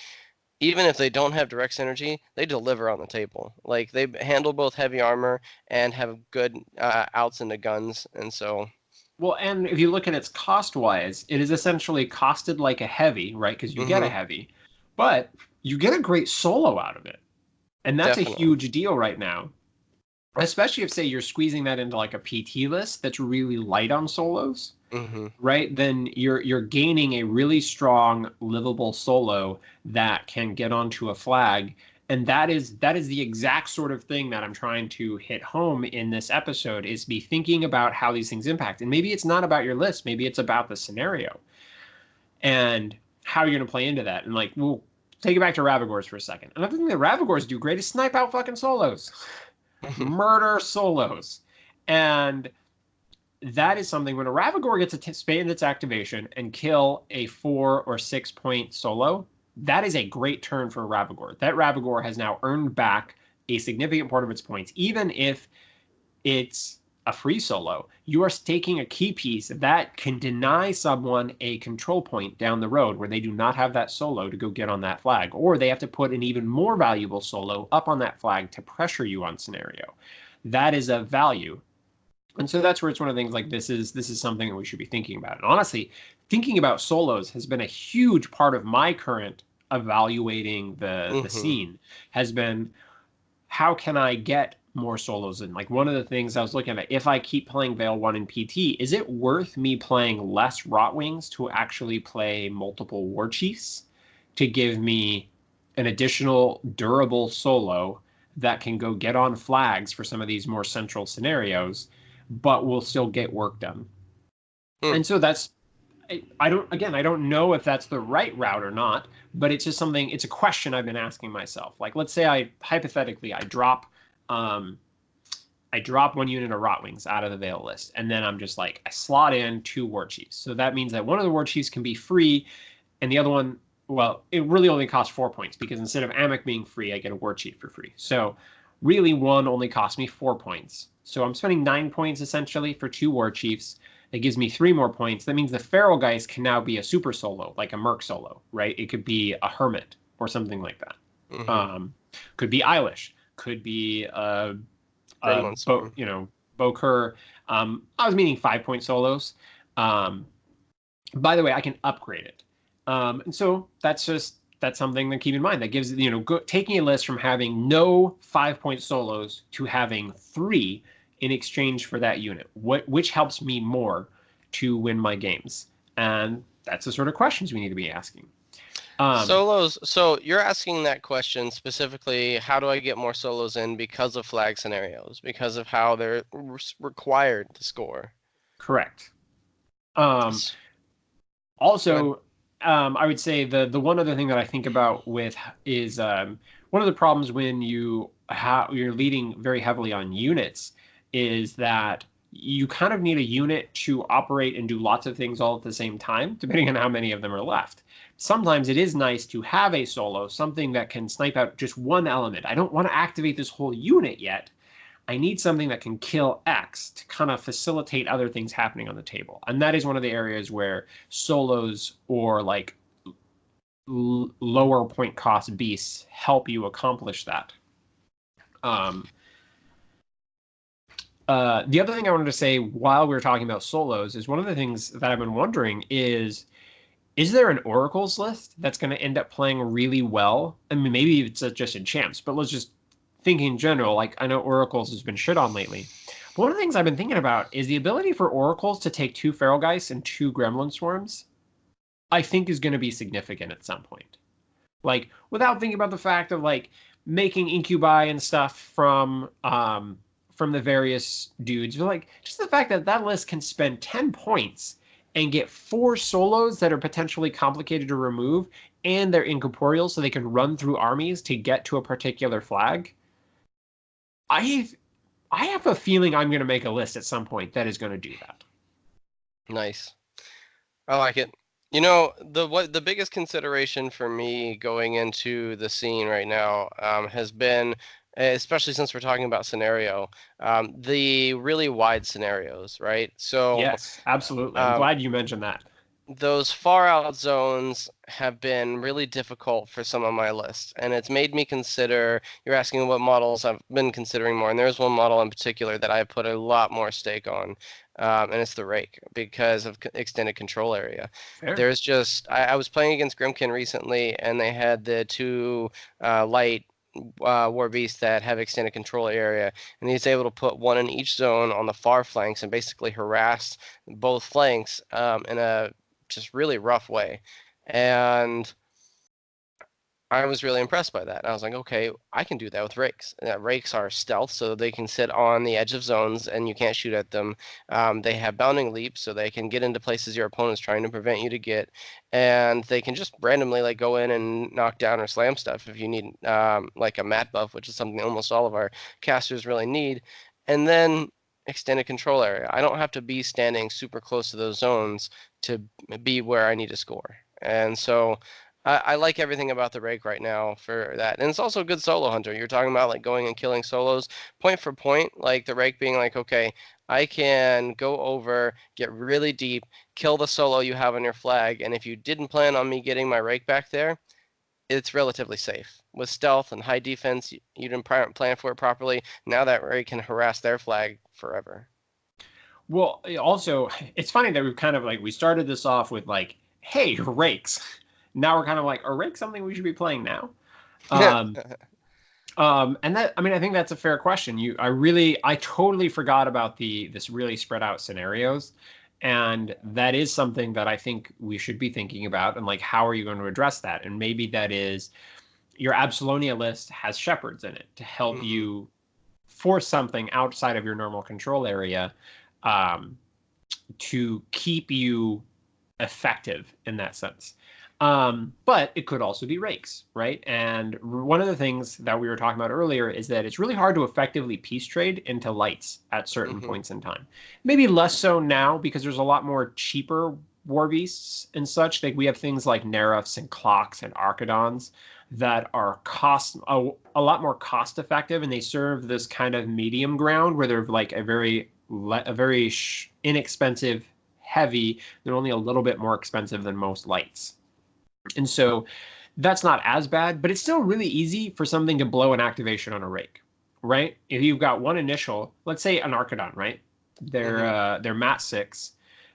even if they don't have direct synergy, they deliver on the table. Like, they handle both heavy armor and have good outs into guns, and so... Well, and if you look at its cost-wise, it is essentially costed like a heavy, right? Because you get a heavy, but you get a great solo out of it. And that's a huge deal right now. Especially if, say, you're squeezing that into like a PT list that's really light on solos, right? Then you're gaining a really strong, livable solo that can get onto a flag. And that is the exact sort of thing that I'm trying to hit home in this episode, is be thinking about how these things impact. And maybe it's not about your list. Maybe it's about the scenario and how you're going to play into that. And like, we'll take it back to Ravagores for a second. Another thing that Ravagores do great is snipe out fucking solos. Murder solos. And that is something, when a Ravagore gets to spend its activation and kill a 4 or 6 point solo, that is a great turn for a Ravagore. That Ravagore has now earned back a significant part of its points. Even if it's a free solo, you are taking a key piece that can deny someone a control point down the road where they do not have that solo to go get on that flag, or they have to put an even more valuable solo up on that flag to pressure you on scenario. That is of value. And so that's where it's one of the things like this is something that we should be thinking about. And honestly, thinking about solos has been a huge part of my current evaluating the Mm-hmm. scene has been how can I get more solos in? Like one of the things I was looking at, if I keep playing Veil 1 in PT, is it worth me playing less Rotwings to actually play multiple War Chiefs to give me an additional durable solo that can go get on flags for some of these more central scenarios, but will still get work done? Hmm. And so that's I don't again I don't know if that's the right route or not, but it's just something it's a question I've been asking myself. Like let's say I hypothetically um I drop one unit of Rotwings out of the Veil list, and then I'm just like I slot in two War Chiefs. So that means that one of the War Chiefs can be free, and the other one, well, it really only costs 4 points because instead of Amok being free, I get a War Chief for free. So really, one only costs me 4 points. So I'm spending 9 points essentially for two War Chiefs. It gives me 3 more points. That means the Feral Geist can now be a super solo, like a Merc solo, right? It could be a Hermit or something like that. Mm-hmm. Could be Eilish, could be Gremlin Bo, Swarm. Bokur. I was meaning 5 point solos. Um, by the way, I can upgrade it. And so that's something to keep in mind. That gives taking a list from having no 5 point solos to having three in exchange for that unit. Which helps me more to win my games? And that's the sort of questions we need to be asking. Um, Solos. So you're asking that question specifically, how do I get more solos in because of flag scenarios, because of how they're required to score? Correct. Um, S- Go ahead. Also, I would say the one other thing that I think about with is one of the problems when you're leading very heavily on units is that you kind of need a unit to operate and do lots of things all at the same time, depending on how many of them are left. Sometimes it is nice to have a solo, something that can snipe out just one element. I don't want to activate this whole unit yet. I need something that can kill X to kind of facilitate other things happening on the table. And that is one of the areas where solos or like lower point cost beasts help you accomplish that. Um, the other thing I wanted to say while we were talking about solos is one of the things that I've been wondering is there an Oracles list that's going to end up playing really well? I mean, maybe it's just in champs, but let's just think in general. Like, I know Oracles has been shit on lately. But one of the things I've been thinking about is the ability for Oracles to take two Feral Geists and two Gremlin Swarms, I think is going to be significant at some point. Like, without thinking about the fact of like making incubi and stuff from the various dudes, but like just the fact that that list can spend 10 points and get four solos that are potentially complicated to remove, and they're incorporeal, so they can run through armies to get to a particular flag. I I have a feeling I'm going to make a list at some point that is going to do that. Nice. I like it. The biggest consideration for me going into the scene right now has been, especially since we're talking about scenario, the really wide scenarios, right? So Yes, absolutely. I'm um, glad you mentioned that. those far out zones have been really difficult for some of my lists, and it's made me consider. You're asking what models I've been considering more, and there's one model in particular that I put a lot more stake on, and it's the Rake because of extended control area. Fair. There's just I was playing against Grimkin recently, and they had the two light war beasts that have extended control area, and he's able to put one in each zone on the far flanks and basically harass both flanks in a just really rough way. And I was really impressed by that. I was like, okay, I can do that with rakes. Rakes are stealth, so they can sit on the edge of zones and you can't shoot at them. They have bounding leaps, so they can get into places your opponent's trying to prevent you to get, and they can just randomly like go in and knock down or slam stuff if you need like a mat buff, which is something almost all of our casters really need. And then extended control area. I don't have to be standing super close to those zones to be where I need to score. And so I like everything about the rake right now for that. And it's also a good solo hunter. You're talking about like going and killing solos point for point, like the rake being like, okay, I can go over, get really deep, kill the solo you have on your flag, and if you didn't plan on me getting my rake back there, it's relatively safe. With stealth and high defense, you didn't plan for it properly. Now that rake can harass their flag forever. Well, also, it's funny that we've kind of like we started this off with like, hey, rakes. Now we're kind of like, are rakes something we should be playing now? Um, and that, I mean, I think that's a fair question. I totally forgot about this really spread out scenarios. And that is something that I think we should be thinking about. And like, how are you going to address that? And maybe that is your Absolonia list has shepherds in it to help Mhm. you force something outside of your normal control area, um, to keep you effective in that sense. But it could also be rakes, right? And one of the things that we were talking about earlier is that it's really hard to effectively peace trade into lights at certain Mhm. points in time. Maybe less so now because there's a lot more cheaper war beasts and such. Like we have things like Nerefs and Clocks and Archidons that are a lot more cost effective, and they serve this kind of medium ground where they're like a very inexpensive heavy. They're only a little bit more expensive than most lights. And so that's not as bad, but it's still really easy for something to blow an activation on a rake, right? If you've got one initial, let's say an Archidon, right? They're Mhm. they're Mat 6.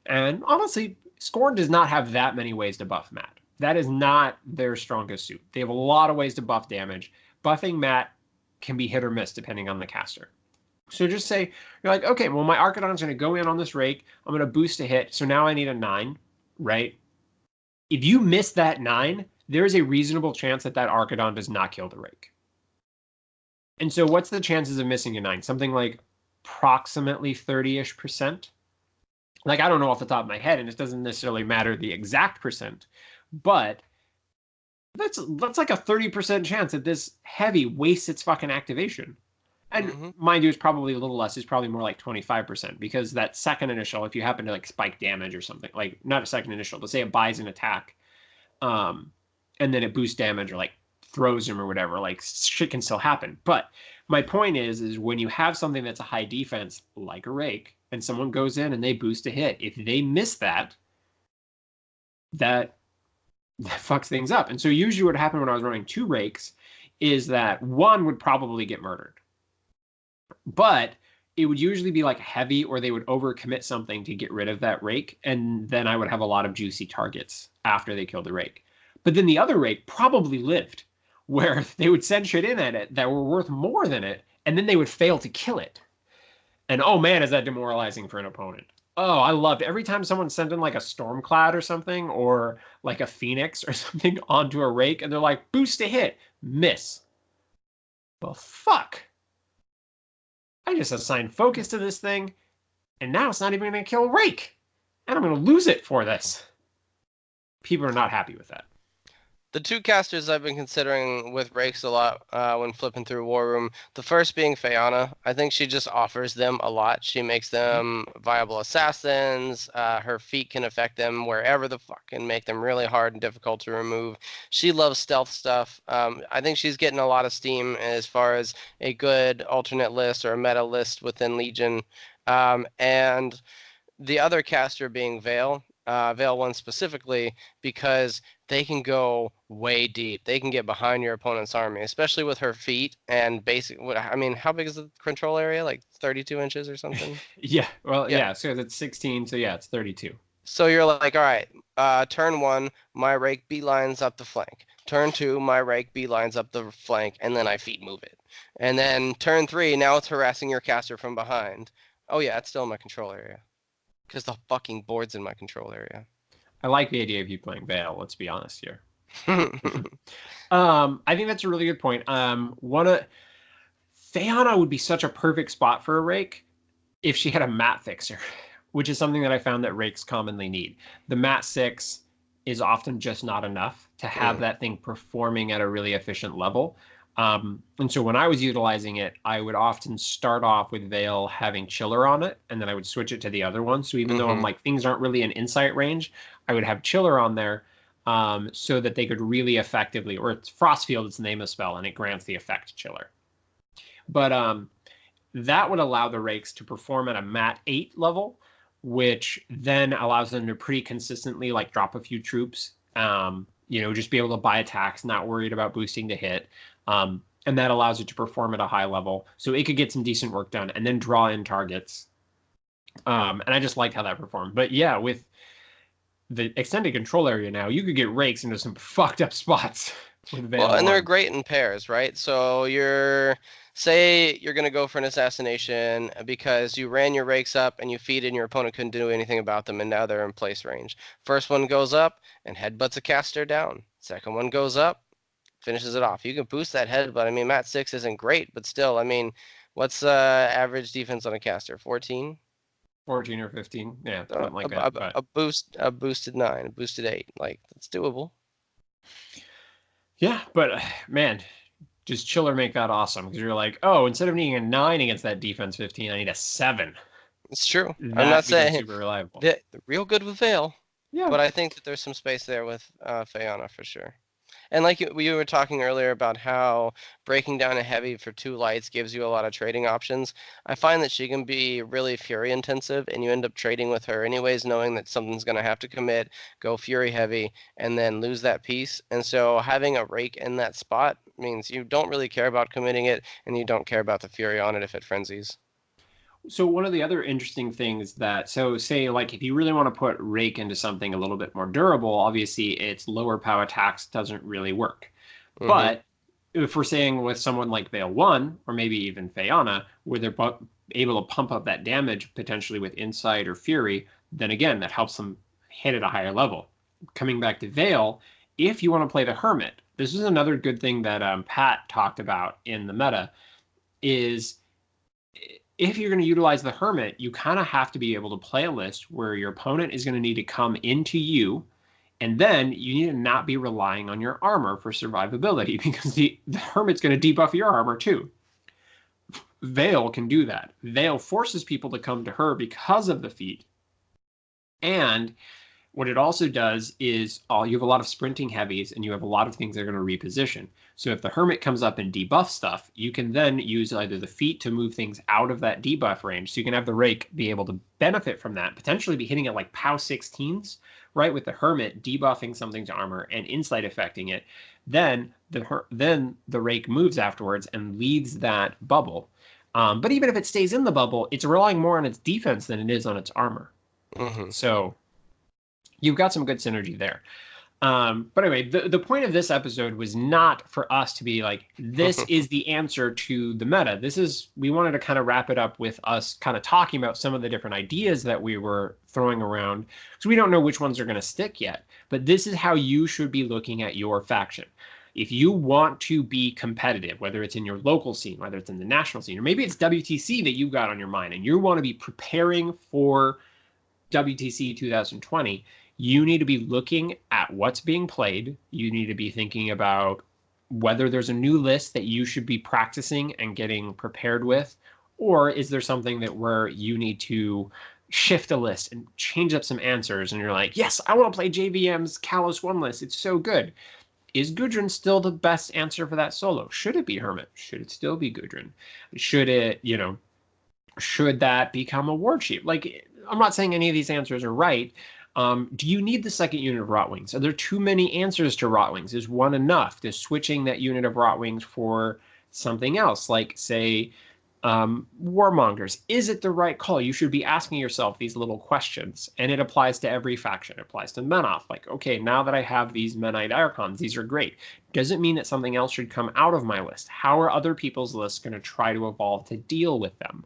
And honestly, Scorn does not have that many ways to buff Mat. That is not their strongest suit. They have a lot of ways to buff damage. Buffing Mat can be hit or miss depending on the caster. So just say you're like, okay, well my Archidon's going to go in on this rake. I'm going to boost a hit. So now I need a 9, right? If you miss that 9, there is a reasonable chance that that Archidon does not kill the rake. And so what's the chances of missing a 9? Something like approximately 30-ish%. Like I don't know off the top of my head, and it doesn't necessarily matter the exact percent, but that's like a 30% chance that this heavy wastes its fucking activation. And Mhm. mind you, it's probably a little less. It's probably more like 25% because that second initial, if you happen to like spike damage or something, like not a second initial, let's say it buys an attack, um, and then it boosts damage or like throws him or whatever, like shit can still happen. But my point is when you have something that's a high defense like a rake, and someone goes in and they boost a hit, if they miss that, that that fucks things up. And so usually what happened when I was running 2 rakes is that one would probably get murdered, but it would usually be like heavy or they would overcommit something to get rid of that rake, and then I would have a lot of juicy targets after they killed the rake. But then the other rake probably lived, where they would send shit in at it that were worth more than it, and then they would fail to kill it. And oh man, is that demoralizing for an opponent. Oh, I loved every time someone sent in like a Stormclad or something, or like a Phoenix or something onto a rake, and they're like, boost a hit, miss. Well, fuck. I just assigned focus to this thing, and now it's not even going to kill Rake. And I'm going to lose it for this. People are not happy with that. The two casters I've been considering with rakes a lot when flipping through War Room. The first being Fayana. I think she just offers them a lot. She makes them viable assassins. Her feat can affect them wherever the fuck and make them really hard and difficult to remove. She loves stealth stuff. I think she's getting a lot of steam as far as a good alternate list or a meta list within Legion. And the other caster being Vale. Vale 1 specifically, because they can go way deep. They can get behind your opponent's army, especially with her feet and basic. I mean, how big is the control area? Like 32 inches or something? Yeah, well, Yeah. yeah, so it's 16, so yeah, it's 32. So you're like, all right, turn 1, my rake beelines up the flank. Turn 2, my rake beelines up the flank, and then I feet move it. And then turn 3, now it's harassing your caster from behind. Oh yeah, it's still in my control area. Because the fucking board's in my control area. I like the idea of you playing Vale, let's be honest here. I think that's a really good point. One of Theana would be such a perfect spot for a rake if she had a mat fixer, which is something that I found that rakes commonly need. The mat 6 is often just not enough to have that thing performing at a really efficient level. And so when I was utilizing it, I would often start off with Veil having Chiller on it, and then I would switch it to the other one. So even though I'm Mm-hmm. like things aren't really in insight range, I would have Chiller on there, so that they could really effectively, or it's Frostfield, it's the name of the spell, and it grants the effect Chiller. But that would allow the rakes to perform at a mat 8 level, which then allows them to pretty consistently like drop a few troops, just be able to buy attacks, not worried about boosting to hit. And that allows it to perform at a high level. So it could get some decent work done and then draw in targets And I just liked how that performed. But yeah, with the extended control area now, you could get rakes into some fucked up spots with Well, Veil and they're on. great in pairs, right? So say you're gonna go for an assassination because you ran your rakes up and you feed and your opponent couldn't do anything about them, and now they're in place range. First one goes up and headbutts a caster down. Second one goes up, finishes it off. You can boost that headbutt. I mean, Mat 6 isn't great, but still, I mean, what's average defense on a caster? 14? 14 or 15. Yeah, Uh, something like a, that. a, But a boosted 9, a boosted 8. Like, that's doable. yeah, but man, just chiller make that awesome because you're like, oh, instead of needing a 9 against that defense 15, I need a 7. It's true. I'm not That becomes saying super reliable. that real good with Veil, Yeah. but I think that there's some space there with Fayana for sure. And like we were talking earlier about how breaking down a heavy for 2 lights gives you a lot of trading options. I find that she can be really Fury intensive, and you end up trading with her anyways, knowing that something's going to have to commit, go Fury heavy, and then lose that piece. And so having a rake in that spot means you don't really care about committing it, and you don't care about the Fury on it if it frenzies. So one of the other interesting things that, so say like if you really want to put Rake into something a little bit more durable, obviously its lower power attacks doesn't really work. Hmm. But if we're saying with someone like Veil 1, or maybe even Fayana, where they're able to pump up that damage potentially with Insight or Fury, then again, that helps them hit at a higher level. Coming back to Veil, if you want to play the Hermit, this is another good thing that Pat talked about in the meta, is if you're going to utilize the Hermit, you kind of have to be able to play a list where your opponent is going to need to come into you, and then you need to not be relying on your armor for survivability because the Hermit's going to debuff your armor too. Veil can do that. Veil forces people to come to her because of the feat. And what it also does is you have a lot of sprinting heavies and you have a lot of things that are going to reposition. So if the Hermit comes up and debuff stuff, you can then use either the feat to move things out of that debuff range. So you can have the Rake be able to benefit from that, potentially be hitting it like POW 16s, right? With the Hermit debuffing something to armor and Insight affecting it. Then the Rake moves afterwards and leaves that bubble. But even if it stays in the bubble, it's relying more on its defense than it is on its armor. Hmm. So you've got some good synergy there. But anyway, the point of this episode was not for us to be like, this is the answer to the meta. We wanted to kind of wrap it up with us kind of talking about some of the different ideas that we were throwing around. So we don't know which ones are going to stick yet, but this is how you should be looking at your faction. If you want to be competitive, whether it's in your local scene, whether it's in the national scene, or maybe it's WTC that you've got on your mind and you want to be preparing for WTC 2020, you need to be looking at what's being played. You need to be thinking about whether there's a new list that you should be practicing and getting prepared with, or is there something that where you need to shift a list and change up some answers and you're like, yes, I want to play JVM's Kalos 1 list. It's so good. Is Gudrun still the best answer for that solo? Should it be Hermit? Should it still be Gudrun? Should it, should that become a war chief? Like, I'm not saying any of these answers are right. Do you need the second unit of Rotwings? Are there too many answers to Rotwings? Is one enough? Is switching that unit of Rotwings for something else, like, say, Warmongers? Is it the right call? You should be asking yourself these little questions, and it applies to every faction. It applies to Menoth. Like, okay, now that I have these Menite Archons, these are great. Does it mean that something else should come out of my list? How are other people's lists going to try to evolve to deal with them?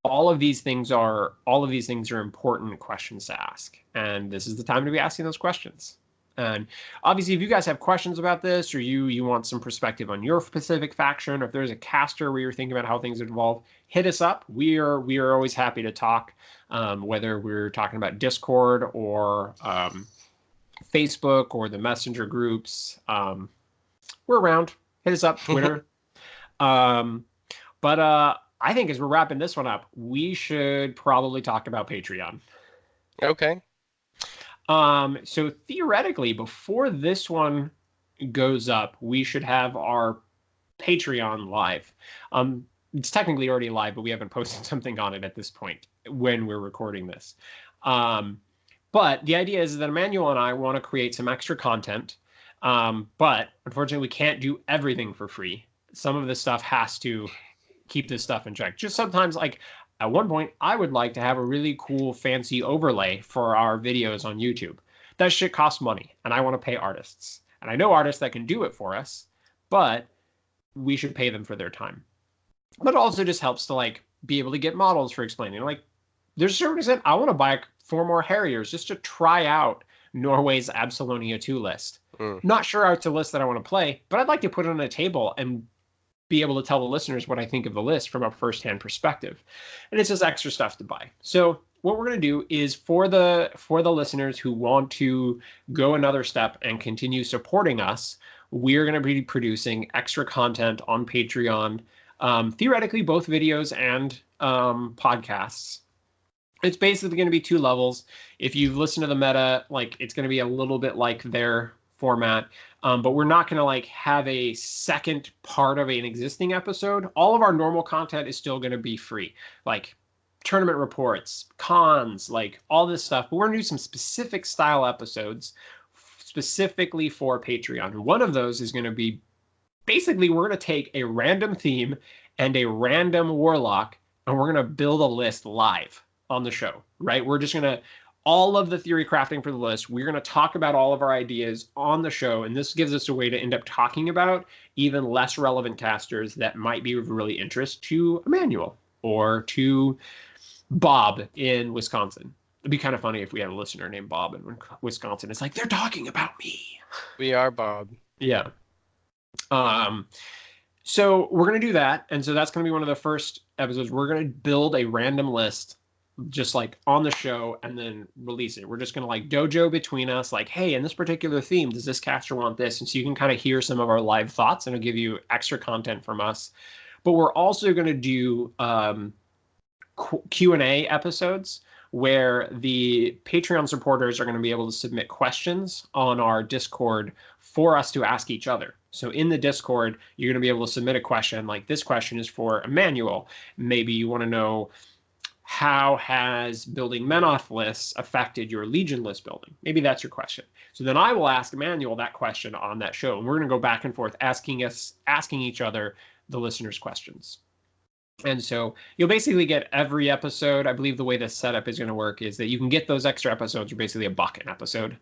All of these things are important questions to ask, and this is the time to be asking those questions. And obviously, if you guys have questions about this, or you want some perspective on your specific faction, or if there's a caster where you're thinking about how things evolve, hit us up. We are always happy to talk, whether we're talking about Discord or Facebook or the messenger groups. We're around. Hit us up, Twitter. But I think as we're wrapping this one up, we should probably talk about Patreon. Okay. So theoretically, before this one goes up, we should have our Patreon live. It's technically already live, but we haven't posted something on it at this point when we're recording this. But the idea is that Emmanuel and I want to create some extra content. But unfortunately, we can't do everything for free. Some of this stuff has to keep this stuff in check. Just sometimes, like, at one point, I would like to have a really cool, fancy overlay for our videos on YouTube. That shit costs money, and I want to pay artists. And I know artists that can do it for us, but we should pay them for their time. But it also just helps to like be able to get models for explaining. Like, there's a certain extent I want to buy 4 more Harriers just to try out Norway's Absalonia 2 list. Not sure how it's a list that I want to play, but I'd like to put it on a table and be able to tell the listeners what I think of the list from a first-hand perspective. And it's just extra stuff to buy. So what we're going to do is for the listeners who want to go another step and continue supporting us, we're going to be producing extra content on Patreon, theoretically both videos and podcasts. It's basically going to be 2 levels. If you've listened to the meta, like it's going to be a little bit like their format, but we're not going to like have a second part of an existing episode. All of our normal content is still going to be free, like tournament reports, cons, like all this stuff. But we're going to do some specific style episodes specifically for Patreon. One of those is going to be basically we're going to take a random theme and a random warlock, and we're going to build a list live on the show, right? We're just going to all of the theory crafting for the list. We're going to talk about all of our ideas on the show, and this gives us a way to end up talking about even less relevant casters that might be of really interest to Emmanuel or to Bob in Wisconsin. It'd be kind of funny if we had a listener named Bob in Wisconsin. It's like, they're talking about me. We are Bob. Yeah. So we're going to do that. And so that's going to be one of the first episodes. We're going to build a random list just like on the show and then release it. We're just going to like dojo between us, like, hey, in this particular theme, does this caster want this? And so you can kind of hear some of our live thoughts, and it'll give you extra content from us. But we're also going to do Q&A episodes where the Patreon supporters are going to be able to submit questions on our Discord for us to ask each other. So in the Discord, you're going to be able to submit a question like, this question is for Emmanuel. Maybe you want to know, how has building Menoth lists affected your Legion list building? Maybe that's your question. So then I will ask Emmanuel that question on that show, and we're going to go back and forth asking each other the listeners' questions. And so you'll basically get every episode. I believe the way this setup is going to work is that you can get those extra episodes for basically $1 an episode.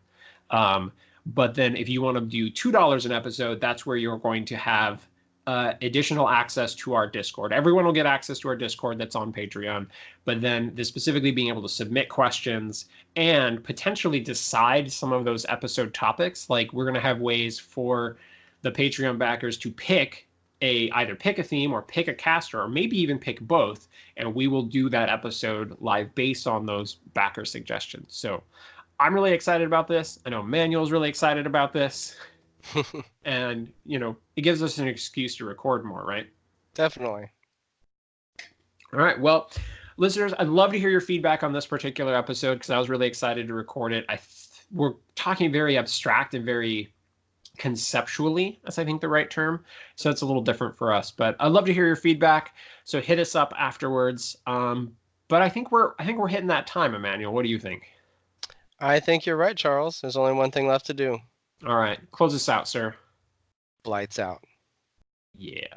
But then if you want to do $2 an episode, that's where you're going to have additional access to our Discord. Everyone will get access to our Discord that's on Patreon, but then specifically being able to submit questions and potentially decide some of those episode topics. Like, we're going to have ways for the Patreon backers to either pick a theme or pick a caster, or maybe even pick both, and we will do that episode live based on those backer suggestions. So I'm really excited about this. I know Emmanuel's really excited about this. And, it gives us an excuse to record more, right? Definitely. All right. Well, listeners, I'd love to hear your feedback on this particular episode because I was really excited to record it. We're talking very abstract and very conceptually, that's I think the right term. So it's a little different for us, but I'd love to hear your feedback. So hit us up afterwards. But I think we're hitting that time, Emmanuel. What do you think? I think you're right, Charles. There's only one thing left to do. All right. Close us out, sir. Blights out. Yeah.